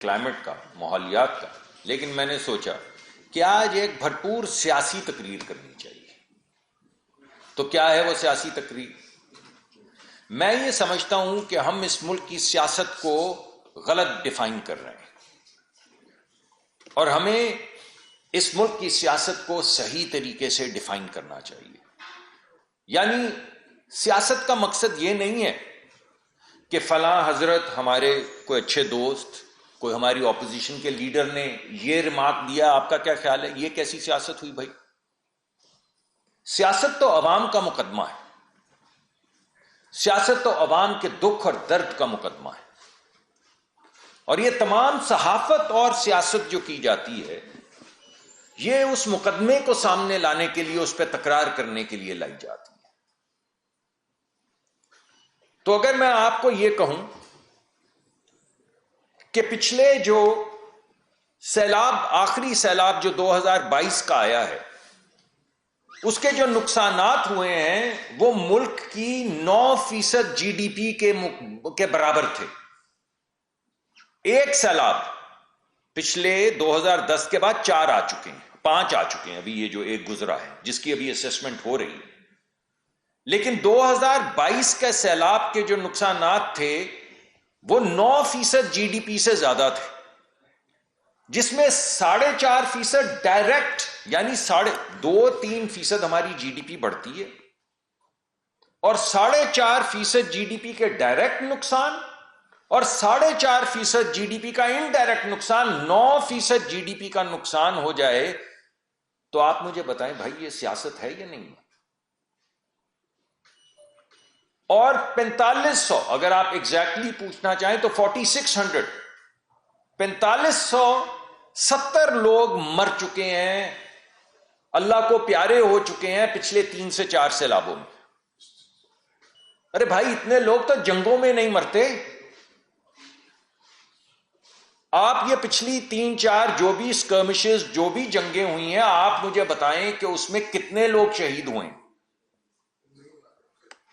Climate کا، ماحولیات کا، لیکن میں نے سوچا کہ آج ایک بھرپور سیاسی تقریر کرنی چاہیے۔ تو کیا ہے وہ سیاسی تقریر؟ میں یہ سمجھتا ہوں کہ ہم اس ملک کی سیاست کو غلط ڈیفائن کر رہے ہیں، اور ہمیں اس ملک کی سیاست کو صحیح طریقے سے ڈیفائن کرنا چاہیے۔ یعنی سیاست کا مقصد یہ نہیں ہے کہ فلاں حضرت ہمارے کوئی اچھے دوست، کوئی ہماری اپوزیشن کے لیڈر نے یہ ریمارک دیا، آپ کا کیا خیال ہے؟ یہ کیسی سیاست ہوئی بھائی؟ سیاست تو عوام کا مقدمہ ہے، سیاست تو عوام کے دکھ اور درد کا مقدمہ ہے، اور یہ تمام صحافت اور سیاست جو کی جاتی ہے یہ اس مقدمے کو سامنے لانے کے لیے، اس پہ تکرار کرنے کے لیے لائی جاتی ہے۔ تو اگر میں آپ کو یہ کہوں کہ پچھلے جو سیلاب، آخری سیلاب جو 2022 کا آیا ہے، اس کے جو نقصانات ہوئے ہیں وہ ملک کی 9% جی ڈی پی کے برابر تھے۔ ایک سیلاب پچھلے 2010 کے بعد 4 آ چکے ہیں، 5 آ چکے ہیں، ابھی یہ جو ایک گزرا ہے جس کی ابھی اسیسمنٹ ہو رہی ہے۔ لیکن 2022 کے سیلاب کے جو نقصانات تھے وہ 9% جی ڈی پی سے زیادہ تھے، جس میں 4.5% ڈائریکٹ، یعنی 2-3% ہماری جی ڈی پی بڑھتی ہے، اور 4.5% جی ڈی پی کے ڈائریکٹ نقصان، اور 4.5% جی ڈی پی کا انڈائریکٹ نقصان، 9% جی ڈی پی کا نقصان ہو جائے تو آپ مجھے بتائیں بھائی یہ سیاست ہے یا نہیں؟ اور 4500، اگر آپ ایگزیکٹلی پوچھنا چاہیں تو 4600، 4570 لوگ مر چکے ہیں، اللہ کو پیارے ہو چکے ہیں پچھلے 3 سے 4 سیلابوں میں۔ ارے بھائی اتنے لوگ تو جنگوں میں نہیں مرتے۔ آپ یہ پچھلی 3-4 جو بھی اسکرمشز، جو بھی جنگیں ہوئی ہیں، آپ مجھے بتائیں کہ اس میں کتنے لوگ شہید ہوئے ہیں؟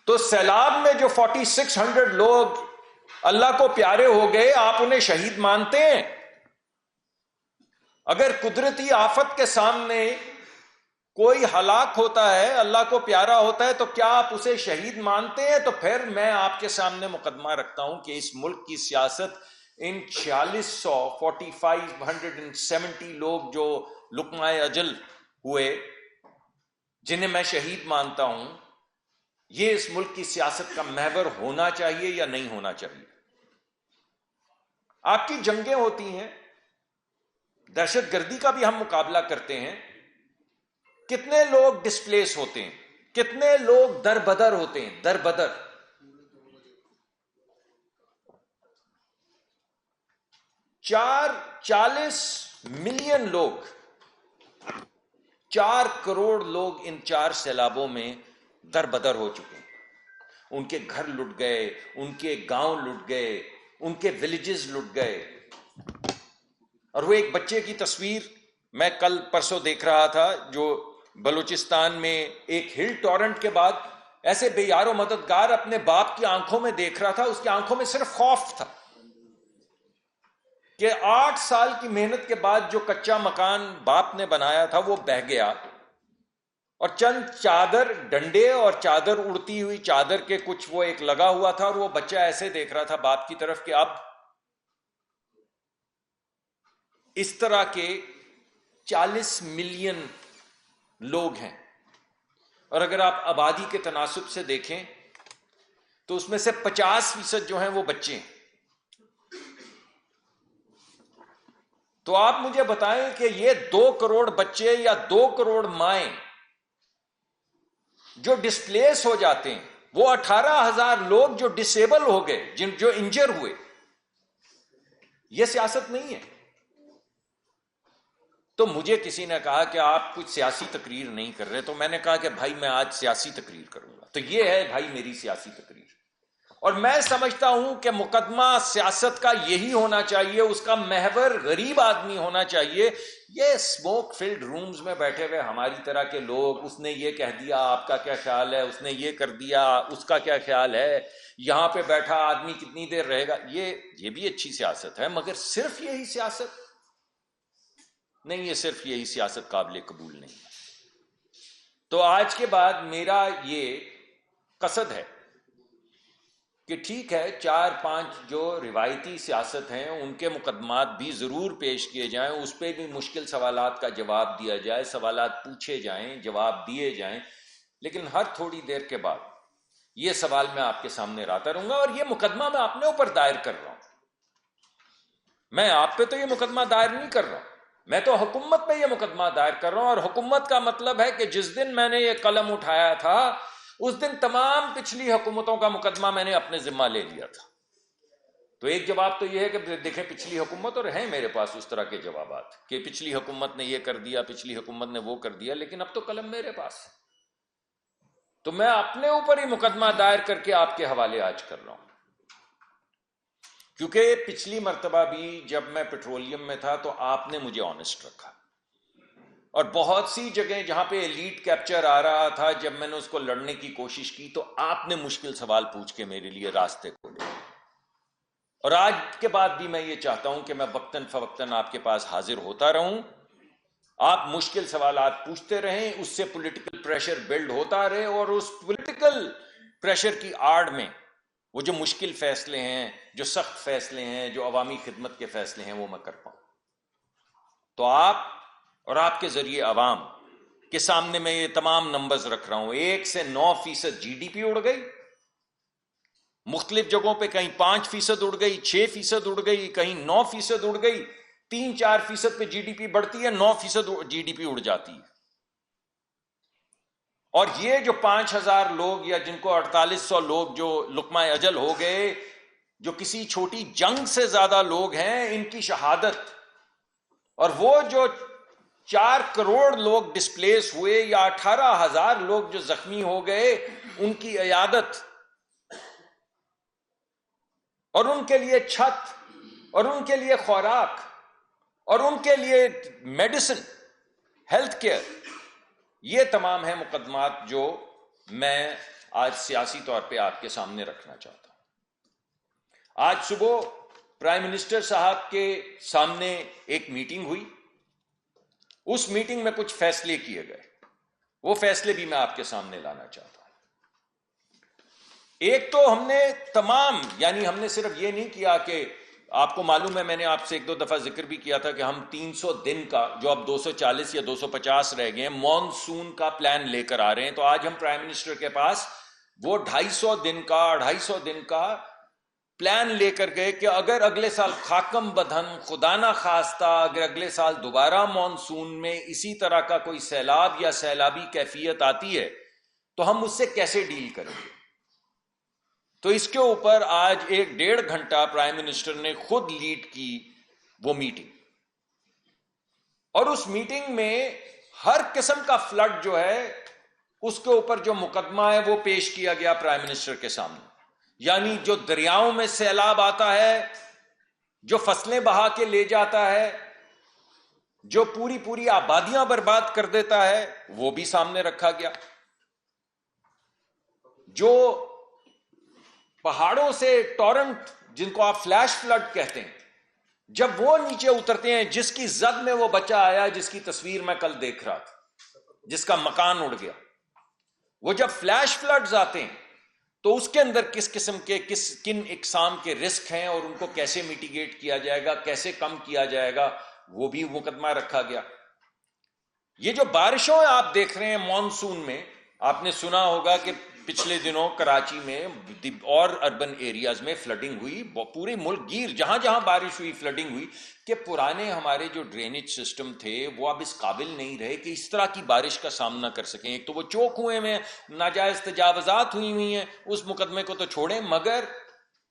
تو سیلاب میں جو 4600 لوگ اللہ کو پیارے ہو گئے، آپ انہیں شہید مانتے ہیں؟ اگر قدرتی آفت کے سامنے کوئی ہلاک ہوتا ہے، اللہ کو پیارا ہوتا ہے، تو کیا آپ اسے شہید مانتے ہیں؟ تو پھر میں آپ کے سامنے مقدمہ رکھتا ہوں کہ اس ملک کی سیاست، ان 4570 لوگ جو لقمہ اجل ہوئے، جنہیں میں شہید مانتا ہوں، یہ اس ملک کی سیاست کا محور ہونا چاہیے یا نہیں ہونا چاہیے؟ آپ کی جنگیں ہوتی ہیں، دہشت گردی کا بھی ہم مقابلہ کرتے ہیں، کتنے لوگ ڈسپلیس ہوتے ہیں، کتنے لوگ در بدر ہوتے ہیں، در بدر۔ 40 ملین لوگ، 4 کروڑ لوگ ان 4 سیلابوں میں در بدر ہو چکے ہیں۔ ان کے گھر لٹ گئے، ان کے گاؤں لٹ گئے، ان کے ولیجز لٹ گئے۔ اور وہ ایک بچے کی تصویر میں کل پرسوں دیکھ رہا تھا، جو بلوچستان میں ایک ہل ٹورنٹ کے بعد ایسے بے یار و مددگار اپنے باپ کی آنکھوں میں دیکھ رہا تھا، اس کی آنکھوں میں صرف خوف تھا کہ 8 سال کی محنت کے بعد جو کچا مکان باپ نے بنایا تھا وہ بہہ گیا، اور چند چادر، ڈنڈے اور چادر، اڑتی ہوئی چادر کے کچھ وہ ایک لگا ہوا تھا، اور وہ بچہ ایسے دیکھ رہا تھا باپ کی طرف کہ اب اس طرح کے 40 ملین لوگ ہیں۔ اور اگر آپ آبادی کے تناسب سے دیکھیں تو اس میں سے 50% جو ہیں وہ بچے ہیں۔ تو آپ مجھے بتائیں کہ یہ 2 کروڑ بچے یا 2 کروڑ مائیں جو ڈسپلیس ہو جاتے ہیں، وہ 18,000 لوگ جو ڈسیبل ہو گئے، جو انجر ہوئے، یہ سیاست نہیں ہے۔ تو مجھے کسی نے کہا کہ آپ کچھ سیاسی تقریر نہیں کر رہے، تو میں نے کہا کہ بھائی میں آج سیاسی تقریر کروں گا۔ تو یہ ہے بھائی میری سیاسی تقریر۔ اور میں سمجھتا ہوں کہ مقدمہ سیاست کا یہی ہونا چاہیے، اس کا محور غریب آدمی ہونا چاہیے۔ یہ اسموک فلڈ رومز میں بیٹھے ہوئے ہماری طرح کے لوگ، اس نے یہ کہہ دیا آپ کا کیا خیال ہے، اس نے یہ کر دیا اس کا کیا خیال ہے، یہاں پہ بیٹھا آدمی کتنی دیر رہے گا، یہ بھی اچھی سیاست ہے، مگر صرف یہی سیاست نہیں، یہ صرف یہی سیاست قابل قبول نہیں ہے۔ تو آج کے بعد میرا یہ قصد ہے کہ ٹھیک ہے 4-5 جو روایتی سیاست ہیں ان کے مقدمات بھی ضرور پیش کیے جائیں، اس پہ بھی مشکل سوالات کا جواب دیا جائے، سوالات پوچھے جائیں، جواب دیے جائیں، لیکن ہر تھوڑی دیر کے بعد یہ سوال میں آپ کے سامنے لاتا رہوں گا، اور یہ مقدمہ میں اپنے اوپر دائر کر رہا ہوں، میں آپ پہ تو یہ مقدمہ دائر نہیں کر رہا ہوں، میں تو حکومت پہ یہ مقدمہ دائر کر رہا ہوں، اور حکومت کا مطلب ہے کہ جس دن میں نے یہ قلم اٹھایا تھا اس دن تمام پچھلی حکومتوں کا مقدمہ میں نے اپنے ذمہ لے لیا تھا۔ تو ایک جواب تو یہ ہے کہ دیکھیں پچھلی حکومت، اور ہیں میرے پاس اس طرح کے جوابات کہ پچھلی حکومت نے یہ کر دیا، پچھلی حکومت نے وہ کر دیا، لیکن اب تو قلم میرے پاس ہے، تو میں اپنے اوپر ہی مقدمہ دائر کر کے آپ کے حوالے آج کر رہا ہوں، کیونکہ پچھلی مرتبہ بھی جب میں پیٹرولیم میں تھا تو آپ نے مجھے آنسٹ رکھا، اور بہت سی جگہیں جہاں پہ ایلیٹ کیپچر آ رہا تھا جب میں نے اس کو لڑنے کی کوشش کی تو آپ نے مشکل سوال پوچھ کے میرے لیے راستے کھولے، اور آج کے بعد بھی میں یہ چاہتا ہوں کہ میں وقتاً فوقتاً آپ کے پاس حاضر ہوتا رہوں، آپ مشکل سوالات پوچھتے رہیں، اس سے پولیٹیکل پریشر بلڈ ہوتا رہے، اور اس پولیٹیکل پریشر کی آڑ میں وہ جو مشکل فیصلے ہیں، جو سخت فیصلے ہیں، جو عوامی خدمت کے فیصلے ہیں، وہ میں کر پاؤں۔ تو آپ اور آپ کے ذریعے عوام کے سامنے میں یہ تمام نمبرز رکھ رہا ہوں، 1 سے 9% جی ڈی پی اڑ گئی، مختلف جگہوں پہ کہیں 5% اڑ گئی، 6% اڑ گئی، کہیں 9% اڑ گئی، 3-4% پہ جی ڈی پی بڑھتی ہے، 9% جی ڈی پی اڑ جاتی ہے، اور یہ جو 5,000 لوگ یا جن کو 4800 لوگ جو لقمہ اجل ہو گئے، جو کسی چھوٹی جنگ سے زیادہ لوگ ہیں، ان کی شہادت، اور وہ جو 4 کروڑ لوگ ڈسپلیس ہوئے یا 18,000 لوگ جو زخمی ہو گئے، ان کی عیادت، اور ان کے لیے چھت، اور ان کے لیے خوراک، اور ان کے لیے میڈیسن، ہیلتھ کیئر، یہ تمام ہیں مقدمات جو میں آج سیاسی طور پہ آپ کے سامنے رکھنا چاہتا ہوں۔ آج صبح پرائم منسٹر صاحب کے سامنے ایک میٹنگ ہوئی، اس میٹنگ میں کچھ فیصلے کیے گئے، وہ فیصلے بھی میں آپ کے سامنے لانا چاہتا ہوں۔ ایک تو ہم نے تمام، یعنی ہم نے صرف یہ نہیں کیا کہ آپ کو معلوم ہے، میں نے آپ سے 1-2 دفعہ ذکر بھی کیا تھا کہ ہم 300 دن کا، جو اب 240 یا 250 رہ گئے ہیں، مانسون کا پلان لے کر آ رہے ہیں۔ تو آج ہم پرائم منسٹر کے پاس وہ 250 دن کا پلان لے کر گئے کہ اگر اگلے سال خاکم بدہن خدا نہ خواستہ اگر اگلے سال دوبارہ مانسون میں اسی طرح کا کوئی سیلاب یا سیلابی کیفیت آتی ہے تو ہم اس سے کیسے ڈیل کریں گے۔ تو اس کے اوپر آج 1-1.5 گھنٹہ پرائم منسٹر نے خود لیڈ کی وہ میٹنگ، اور اس میٹنگ میں ہر قسم کا فلڈ جو ہے اس کے اوپر جو مقدمہ ہے وہ پیش کیا گیا پرائم منسٹر کے سامنے، یعنی جو دریاؤں میں سیلاب آتا ہے، جو فصلیں بہا کے لے جاتا ہے، جو پوری آبادیاں برباد کر دیتا ہے، وہ بھی سامنے رکھا گیا، جو پہاڑوں سے ٹورنٹ، جن کو آپ فلیش فلڈ کہتے ہیں، جب وہ نیچے اترتے ہیں، جس کی زد میں وہ بچہ آیا جس کی تصویر میں کل دیکھ رہا تھا، جس کا مکان اڑ گیا، وہ جب فلیش فلڈز آتے ہیں تو اس کے اندر کس قسم کے کن اقسام کے رسک ہیں اور ان کو کیسے میٹیگیٹ کیا جائے گا، کیسے کم کیا جائے گا، وہ بھی مقدمہ رکھا گیا۔ یہ جو بارشوں آپ دیکھ رہے ہیں مانسون میں، آپ نے سنا ہوگا کہ پچھلے دنوں کراچی میں اور اربن ایریاز میں فلڈنگ ہوئی، پورے ملک گیر جہاں جہاں بارش ہوئی فلڈنگ ہوئی، کہ پرانے ہمارے جو ڈرینیج سسٹم تھے وہ اب اس قابل نہیں رہے کہ اس طرح کی بارش کا سامنا کر سکیں۔ ایک تو وہ چوک ہوئے میں ناجائز تجاوزات ہوئی ہیں، اس مقدمے کو تو چھوڑیں، مگر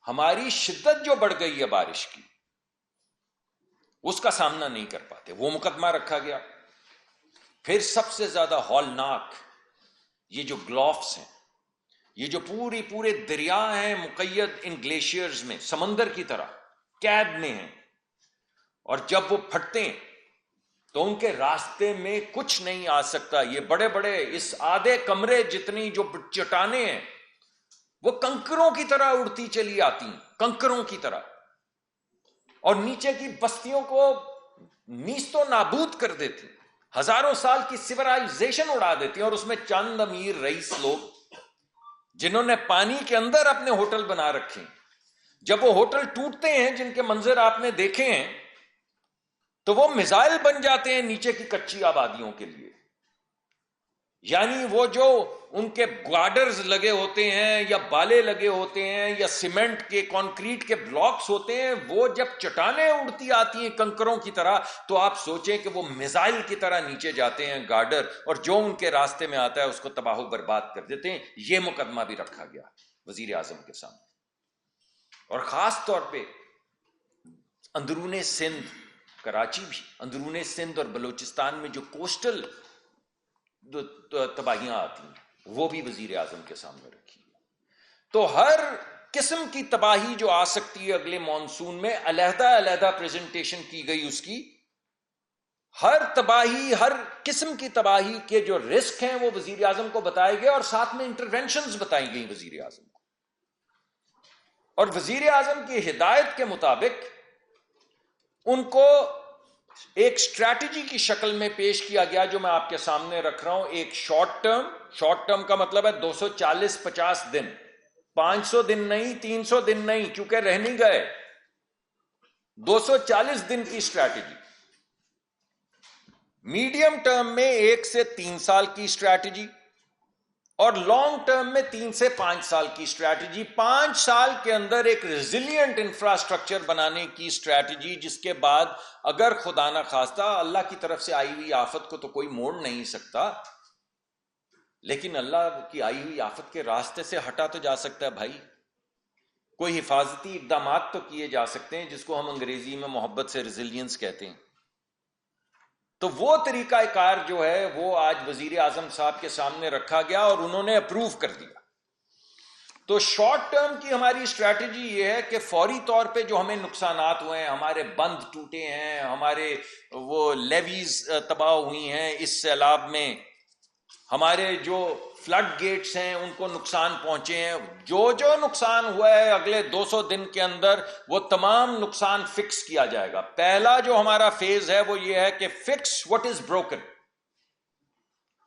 ہماری شدت جو بڑھ گئی ہے بارش کی، اس کا سامنا نہیں کر پاتے، وہ مقدمہ رکھا گیا۔ پھر سب سے زیادہ ہولناک یہ جو گلوفز ہیں، یہ جو پورے دریا ہیں مقید ان گلیشیئرز میں، سمندر کی طرح قید میں ہیں، اور جب وہ پھٹتے ہیں تو ان کے راستے میں کچھ نہیں آ سکتا. یہ بڑے بڑے اس آدھے کمرے جتنی جو چٹانیں ہیں وہ کنکروں کی طرح اڑتی چلی آتی ہیں، کنکروں کی طرح، اور نیچے کی بستیوں کو نیست و نابود کر دیتی، ہزاروں سال کی سیولائزیشن اڑا دیتی ہیں. اور اس میں چند امیر رئیس لوگ جنہوں نے پانی کے اندر اپنے ہوٹل بنا رکھے ہیں، جب وہ ہوٹل ٹوٹتے ہیں جن کے منظر آپ نے دیکھے ہیں تو وہ میزائل بن جاتے ہیں نیچے کی کچی آبادیوں کے لیے. یعنی وہ جو ان کے گارڈرز لگے ہوتے ہیں یا بالے لگے ہوتے ہیں یا سیمنٹ کے کانکریٹ کے بلاکس ہوتے ہیں، وہ جب چٹانیں اڑتی آتی ہیں کنکروں کی طرح تو آپ سوچیں کہ وہ میزائل کی طرح نیچے جاتے ہیں گارڈر، اور جو ان کے راستے میں آتا ہے اس کو تباہ و برباد کر دیتے ہیں. یہ مقدمہ بھی رکھا گیا وزیر اعظم کے سامنے. اور خاص طور پہ اندرون سندھ، کراچی بھی، اندرون سندھ اور بلوچستان میں جو کوسٹل تباہیاں آتی ہیں وہ بھی وزیر اعظم کے سامنے رکھی ہے. تو ہر قسم کی تباہی جو آ سکتی ہے اگلے مانسون میں علیحدہ علیحدہ پریزنٹیشن کی گئی اس کی. ہر تباہی، ہر قسم کی تباہی کے جو رسک ہیں وہ وزیر اعظم کو بتائے گئے، اور ساتھ میں انٹرونشنز بتائی گئی وزیر اعظم کو. اور وزیر اعظم کی ہدایت کے مطابق ان کو ایک اسٹریٹجی کی شکل میں پیش کیا گیا جو میں آپ کے سامنے رکھ رہا ہوں. ایک شارٹ ٹرم کا مطلب ہے 240-50 دن، 500 دن نہیں، 300 دن نہیں، چونکہ رہ نہیں گئے. 240 دن کی اسٹریٹجی. میڈیم ٹرم میں 1 سے 3 سال کی اسٹریٹجی، اور لانگ ٹرم میں 3 سے 5 سال کی اسٹریٹجی. 5 سال کے اندر ایک ریزیلینٹ انفراسٹرکچر بنانے کی اسٹریٹجی، جس کے بعد اگر خدا نہ خواستہ اللہ کی طرف سے آئی ہوئی آفت کو تو کوئی موڑ نہیں سکتا، لیکن اللہ کی آئی ہوئی آفت کے راستے سے ہٹا تو جا سکتا ہے بھائی. کوئی حفاظتی اقدامات تو کیے جا سکتے ہیں جس کو ہم انگریزی میں محبت سے ریزیلینس کہتے ہیں. تو وہ طریقہ کار جو ہے وہ آج وزیر اعظم صاحب کے سامنے رکھا گیا اور انہوں نے اپروو کر دیا. تو شارٹ ٹرم کی ہماری اسٹریٹجی یہ ہے کہ فوری طور پہ جو ہمیں نقصانات ہوئے ہیں، ہمارے بند ٹوٹے ہیں، ہمارے وہ لیویز تباہ ہوئی ہیں اس سیلاب میں، ہمارے جو فلڈ گیٹس ہیں ان کو نقصان پہنچے ہیں، جو نقصان ہوا ہے اگلے 200 دن کے اندر وہ تمام نقصان فکس کیا جائے گا. پہلا جو ہمارا فیز ہے وہ یہ ہے کہ فکس واٹ از بروکن.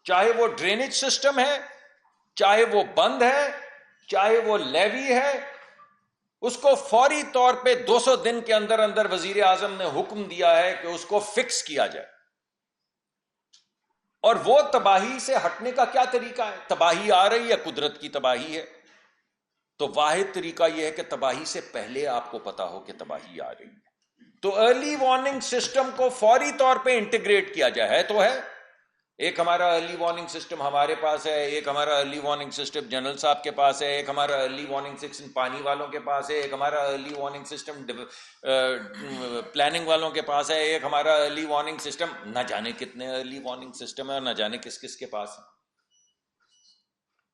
چاہے وہ ڈرینیج سسٹم ہے، چاہے وہ بند ہے، چاہے وہ لیوی ہے، اس کو فوری طور پہ 200 دن کے اندر اندر وزیر اعظم نے حکم دیا ہے کہ اس کو فکس کیا جائے. اور وہ تباہی سے ہٹنے کا کیا طریقہ ہے؟ تباہی آ رہی ہے، قدرت کی تباہی ہے، تو واحد طریقہ یہ ہے کہ تباہی سے پہلے آپ کو پتا ہو کہ تباہی آ رہی ہے. تو ارلی وارننگ سسٹم کو فوری طور پہ انٹیگریٹ کیا جائے. ہے تو ہے ایک ہمارا ارلی وارننگ سسٹم ہمارے پاس ہے، ایک ہمارا ارلی وارننگ سسٹم جنرل صاحب کے پاس ہے، ایک ہمارا ارلی وارننگ سسٹم پانی والوں کے پاس ہے، ایک ہمارا ارلی وارننگ سسٹم پلاننگ والوں کے پاس ہے، ایک ہمارا ارلی وارننگ سسٹم نہ جانے کتنے ارلی وارننگ سسٹم ہے اور نہ جانے کس کس کے پاس ہے.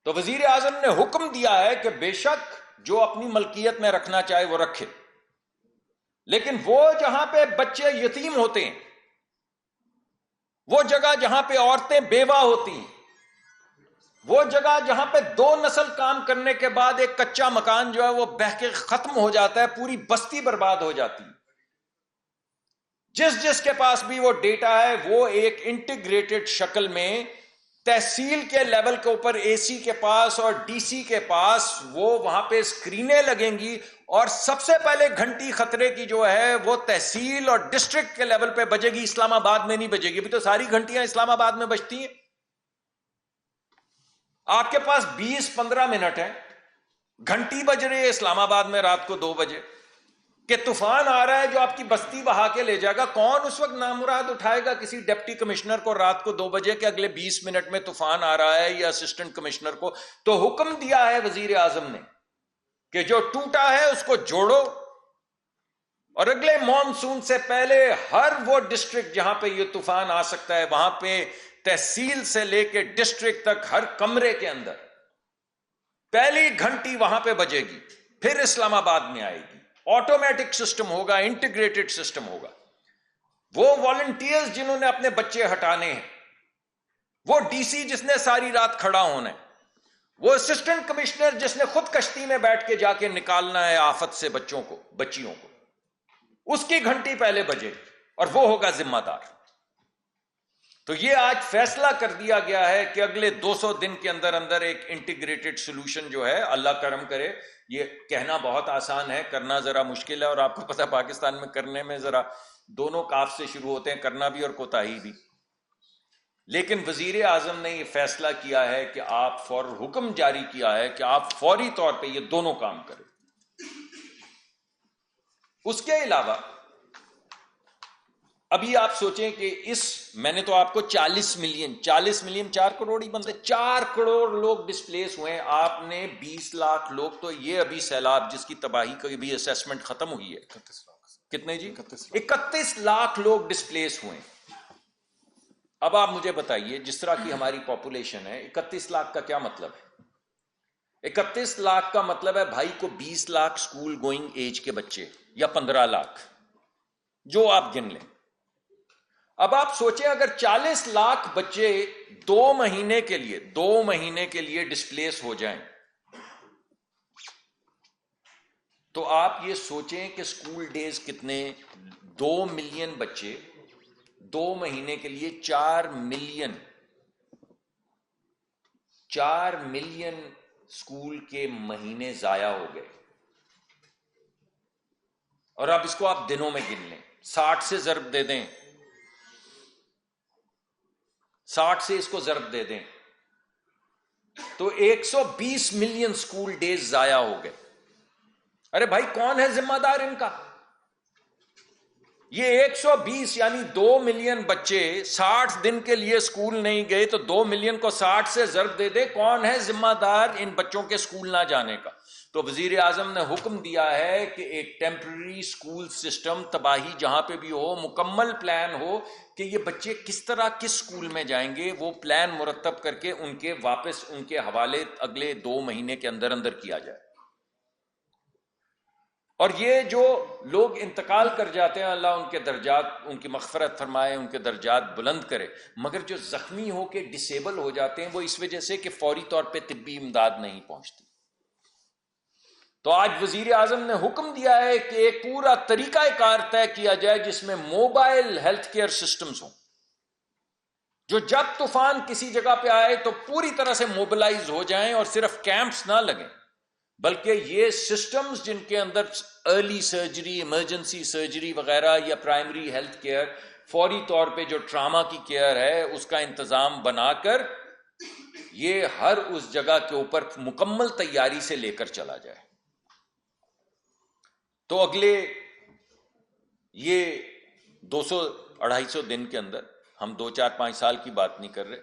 تو وزیر اعظم نے حکم دیا ہے کہ بے شک جو اپنی ملکیت میں رکھنا چاہے وہ رکھے، لیکن وہ جہاں پہ بچے یتیم ہوتے ہیں، وہ جگہ جہاں پہ عورتیں بیوہ ہوتی ہیں، وہ جگہ جہاں پہ 2 نسل کام کرنے کے بعد ایک کچا مکان جو ہے وہ بہہ کے ختم ہو جاتا ہے، پوری بستی برباد ہو جاتی ہے، جس کے پاس بھی وہ ڈیٹا ہے وہ ایک انٹیگریٹڈ شکل میں تحصیل کے لیول کے اوپر اے سی کے پاس اور ڈی سی کے پاس وہ وہاں پہ اسکرینیں لگیں گی، اور سب سے پہلے گھنٹی خطرے کی جو ہے وہ تحصیل اور ڈسٹرکٹ کے لیول پہ بجے گی، اسلام آباد میں نہیں بجے گی. ابھی تو ساری گھنٹیاں اسلام آباد میں بجتی ہیں. آپ کے پاس 20-15 منٹ ہے، گھنٹی بج رہی ہے اسلام آباد میں رات کو 2 بجے کہ طوفان آ رہا ہے جو آپ کی بستی بہا کے لے جائے گا. کون اس وقت نامراد اٹھائے گا کسی ڈپٹی کمشنر کو رات کو 2 بجے کہ اگلے 20 منٹ میں طوفان آ رہا ہے، یا اسسٹنٹ کمشنر کو؟ تو حکم دیا ہے وزیر اعظم نے کہ جو ٹوٹا ہے اس کو جوڑو، اور اگلے مانسون سے پہلے ہر وہ ڈسٹرکٹ جہاں پہ یہ طوفان آ سکتا ہے وہاں پہ تحصیل سے لے کے ڈسٹرکٹ تک ہر کمرے کے اندر پہلی گھنٹی وہاں پہ بجے گی، پھر اسلام آباد میں آئے گی، آٹومیٹک سسٹم ہوگا، انٹیگریٹڈ سسٹم ہوگا. وہ والنٹیئرز جنہوں نے اپنے بچے ہٹانے ہیں، وہ ڈی سی جس نے ساری رات کھڑا ہونا ہے، وہ اسسٹنٹ کمشنر جس نے خود کشتی میں بیٹھ کے جا کے نکالنا ہے آفت سے بچوں کو، بچیوں کو، اس کی گھنٹی پہلے بجے گی اور وہ ہوگا ذمہ دار. تو یہ آج فیصلہ کر دیا گیا ہے کہ اگلے 200 دن کے اندر اندر ایک انٹیگریٹڈ سولوشن جو ہے، اللہ کرم کرے. یہ کہنا بہت آسان ہے، کرنا ذرا مشکل ہے، اور آپ کو پتہ پاکستان میں کرنے میں ذرا دونوں کاف سے شروع ہوتے ہیں، کرنا بھی اور کوتاہی بھی. لیکن وزیر اعظم نے یہ فیصلہ کیا ہے کہ آپ حکم جاری کیا ہے کہ آپ فوری طور پہ یہ دونوں کام کریں. اس کے علاوہ ابھی آپ سوچیں کہ میں نے تو آپ کو 40 ملین 4 کروڑ ہی بندے، 4 کروڑ لوگ ڈسپلیس ہوئے ہیں. آپ نے 20 لاکھ لوگ، تو یہ ابھی سیلاب جس کی تباہی کا بھی اسیسمنٹ ختم ہوئی ہے، 31 لاکھ. کتنے جی؟ 31 لاکھ لوگ ڈسپلیس ہوئے ہیں. اب آپ مجھے بتائیے، جس طرح کی ہماری پاپولیشن ہے، 31 لاکھ کا کیا مطلب ہے؟ 31 لاکھ کا مطلب ہے بھائی کو 20 لاکھ سکول گوئنگ ایج کے بچے، یا 15 لاکھ، جو آپ گن لیں. اب آپ سوچیں اگر 40 لاکھ بچے 2 مہینے کے لیے ڈسپلیس ہو جائیں، تو آپ یہ سوچیں کہ سکول ڈیز کتنے، 2 ملین بچے 2 مہینے کے لیے 4 ملین سکول کے مہینے ضائع ہو گئے. اور اب اس کو آپ دنوں میں گن لیں، 60 سے ضرب دے دیں، 60 سے اس کو ضرب دے دیں تو 120 ملین سکول ڈیز ضائع ہو گئے. ارے بھائی کون ہے ذمہ دار ان کا؟ یہ 120 یعنی 2 ملین بچے 60 دن کے لیے سکول نہیں گئے، تو 2 ملین کو 60 سے ضرب دے دے، کون ہے ذمہ دار ان بچوں کے سکول نہ جانے کا؟ تو وزیر اعظم نے حکم دیا ہے کہ ایک ٹیمپرری سکول سسٹم، تباہی جہاں پہ بھی ہو، مکمل پلان ہو کہ یہ بچے کس طرح کس سکول میں جائیں گے، وہ پلان مرتب کر کے ان کے واپس ان کے حوالے اگلے 2 مہینے کے اندر اندر کیا جائے. اور یہ جو لوگ انتقال کر جاتے ہیں، اللہ ان کے درجات، ان کی مغفرت فرمائے، ان کے درجات بلند کرے، مگر جو زخمی ہو کے ڈسیبل ہو جاتے ہیں وہ اس وجہ سے کہ فوری طور پہ طبی امداد نہیں پہنچتی. تو آج وزیر اعظم نے حکم دیا ہے کہ ایک پورا طریقہ کار طے کیا جائے جس میں موبائل ہیلتھ کیئر سسٹمز ہوں، جو جب طوفان کسی جگہ پہ آئے تو پوری طرح سے موبلائز ہو جائیں، اور صرف کیمپس نہ لگیں بلکہ یہ سسٹمز جن کے اندر ارلی سرجری، ایمرجنسی سرجری وغیرہ، یا پرائمری ہیلتھ کیئر، فوری طور پہ جو ٹراما کی کیئر ہے اس کا انتظام بنا کر یہ ہر اس جگہ کے اوپر مکمل تیاری سے لے کر چلا جائے. تو اگلے یہ 200-250 دن کے اندر، ہم 2-4-5 سال کی بات نہیں کر رہے،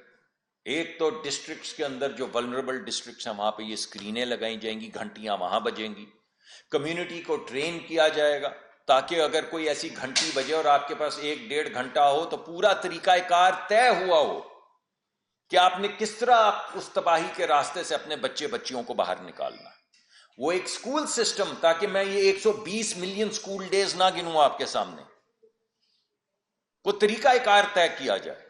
ایک تو ڈسٹرکٹس کے اندر جو ولنریبل ڈسٹرکٹس ہیں وہاں پہ یہ اسکرینیں لگائی جائیں گی، گھنٹیاں وہاں بجیں گی، کمیونٹی کو ٹرین کیا جائے گا تاکہ اگر کوئی ایسی گھنٹی بجے اور آپ کے پاس 1-1.5 گھنٹہ ہو تو پورا طریقہ کار طے ہوا ہو کہ آپ نے کس طرح اس تباہی کے راستے سے اپنے بچے بچیوں کو باہر نکالنا ہے. وہ ایک سکول سسٹم، تاکہ میں یہ 120 ملین سکول ڈیز نہ گنوں آپ کے سامنے، کوئی طریقہ کار طے کیا جائے.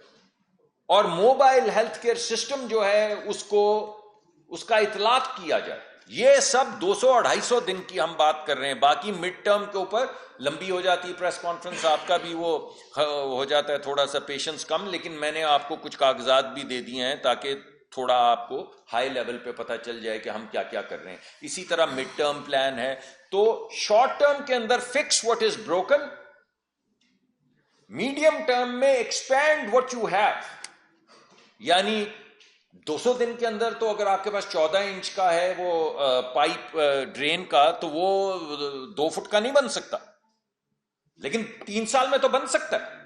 اور موبائل ہیلتھ کیئر سسٹم جو ہے اس کا اطلاق کیا جائے. یہ سب 200-250 دن کی ہم بات کر رہے ہیں. باقی مڈ ٹرم کے اوپر لمبی ہو جاتی ہے پریس کانفرنس، آپ کا بھی وہ ہو جاتا ہے تھوڑا سا پیشنس کم، لیکن میں نے آپ کو کچھ کاغذات بھی دے دیے ہیں تاکہ تھوڑا آپ کو ہائی لیول پہ پتہ چل جائے کہ ہم کیا کیا کر رہے ہیں. اسی طرح مڈ ٹرم پلان ہے. تو شارٹ ٹرم کے اندر fix what is broken, medium term میں ایکسپینڈ واٹ یو ہیو. یعنی 200 دن کے اندر تو اگر آپ کے پاس 14 انچ کا ہے وہ پائپ ڈرین کا، تو وہ 2 فٹ کا نہیں بن سکتا، لیکن 3 سال میں تو بن سکتا ہے.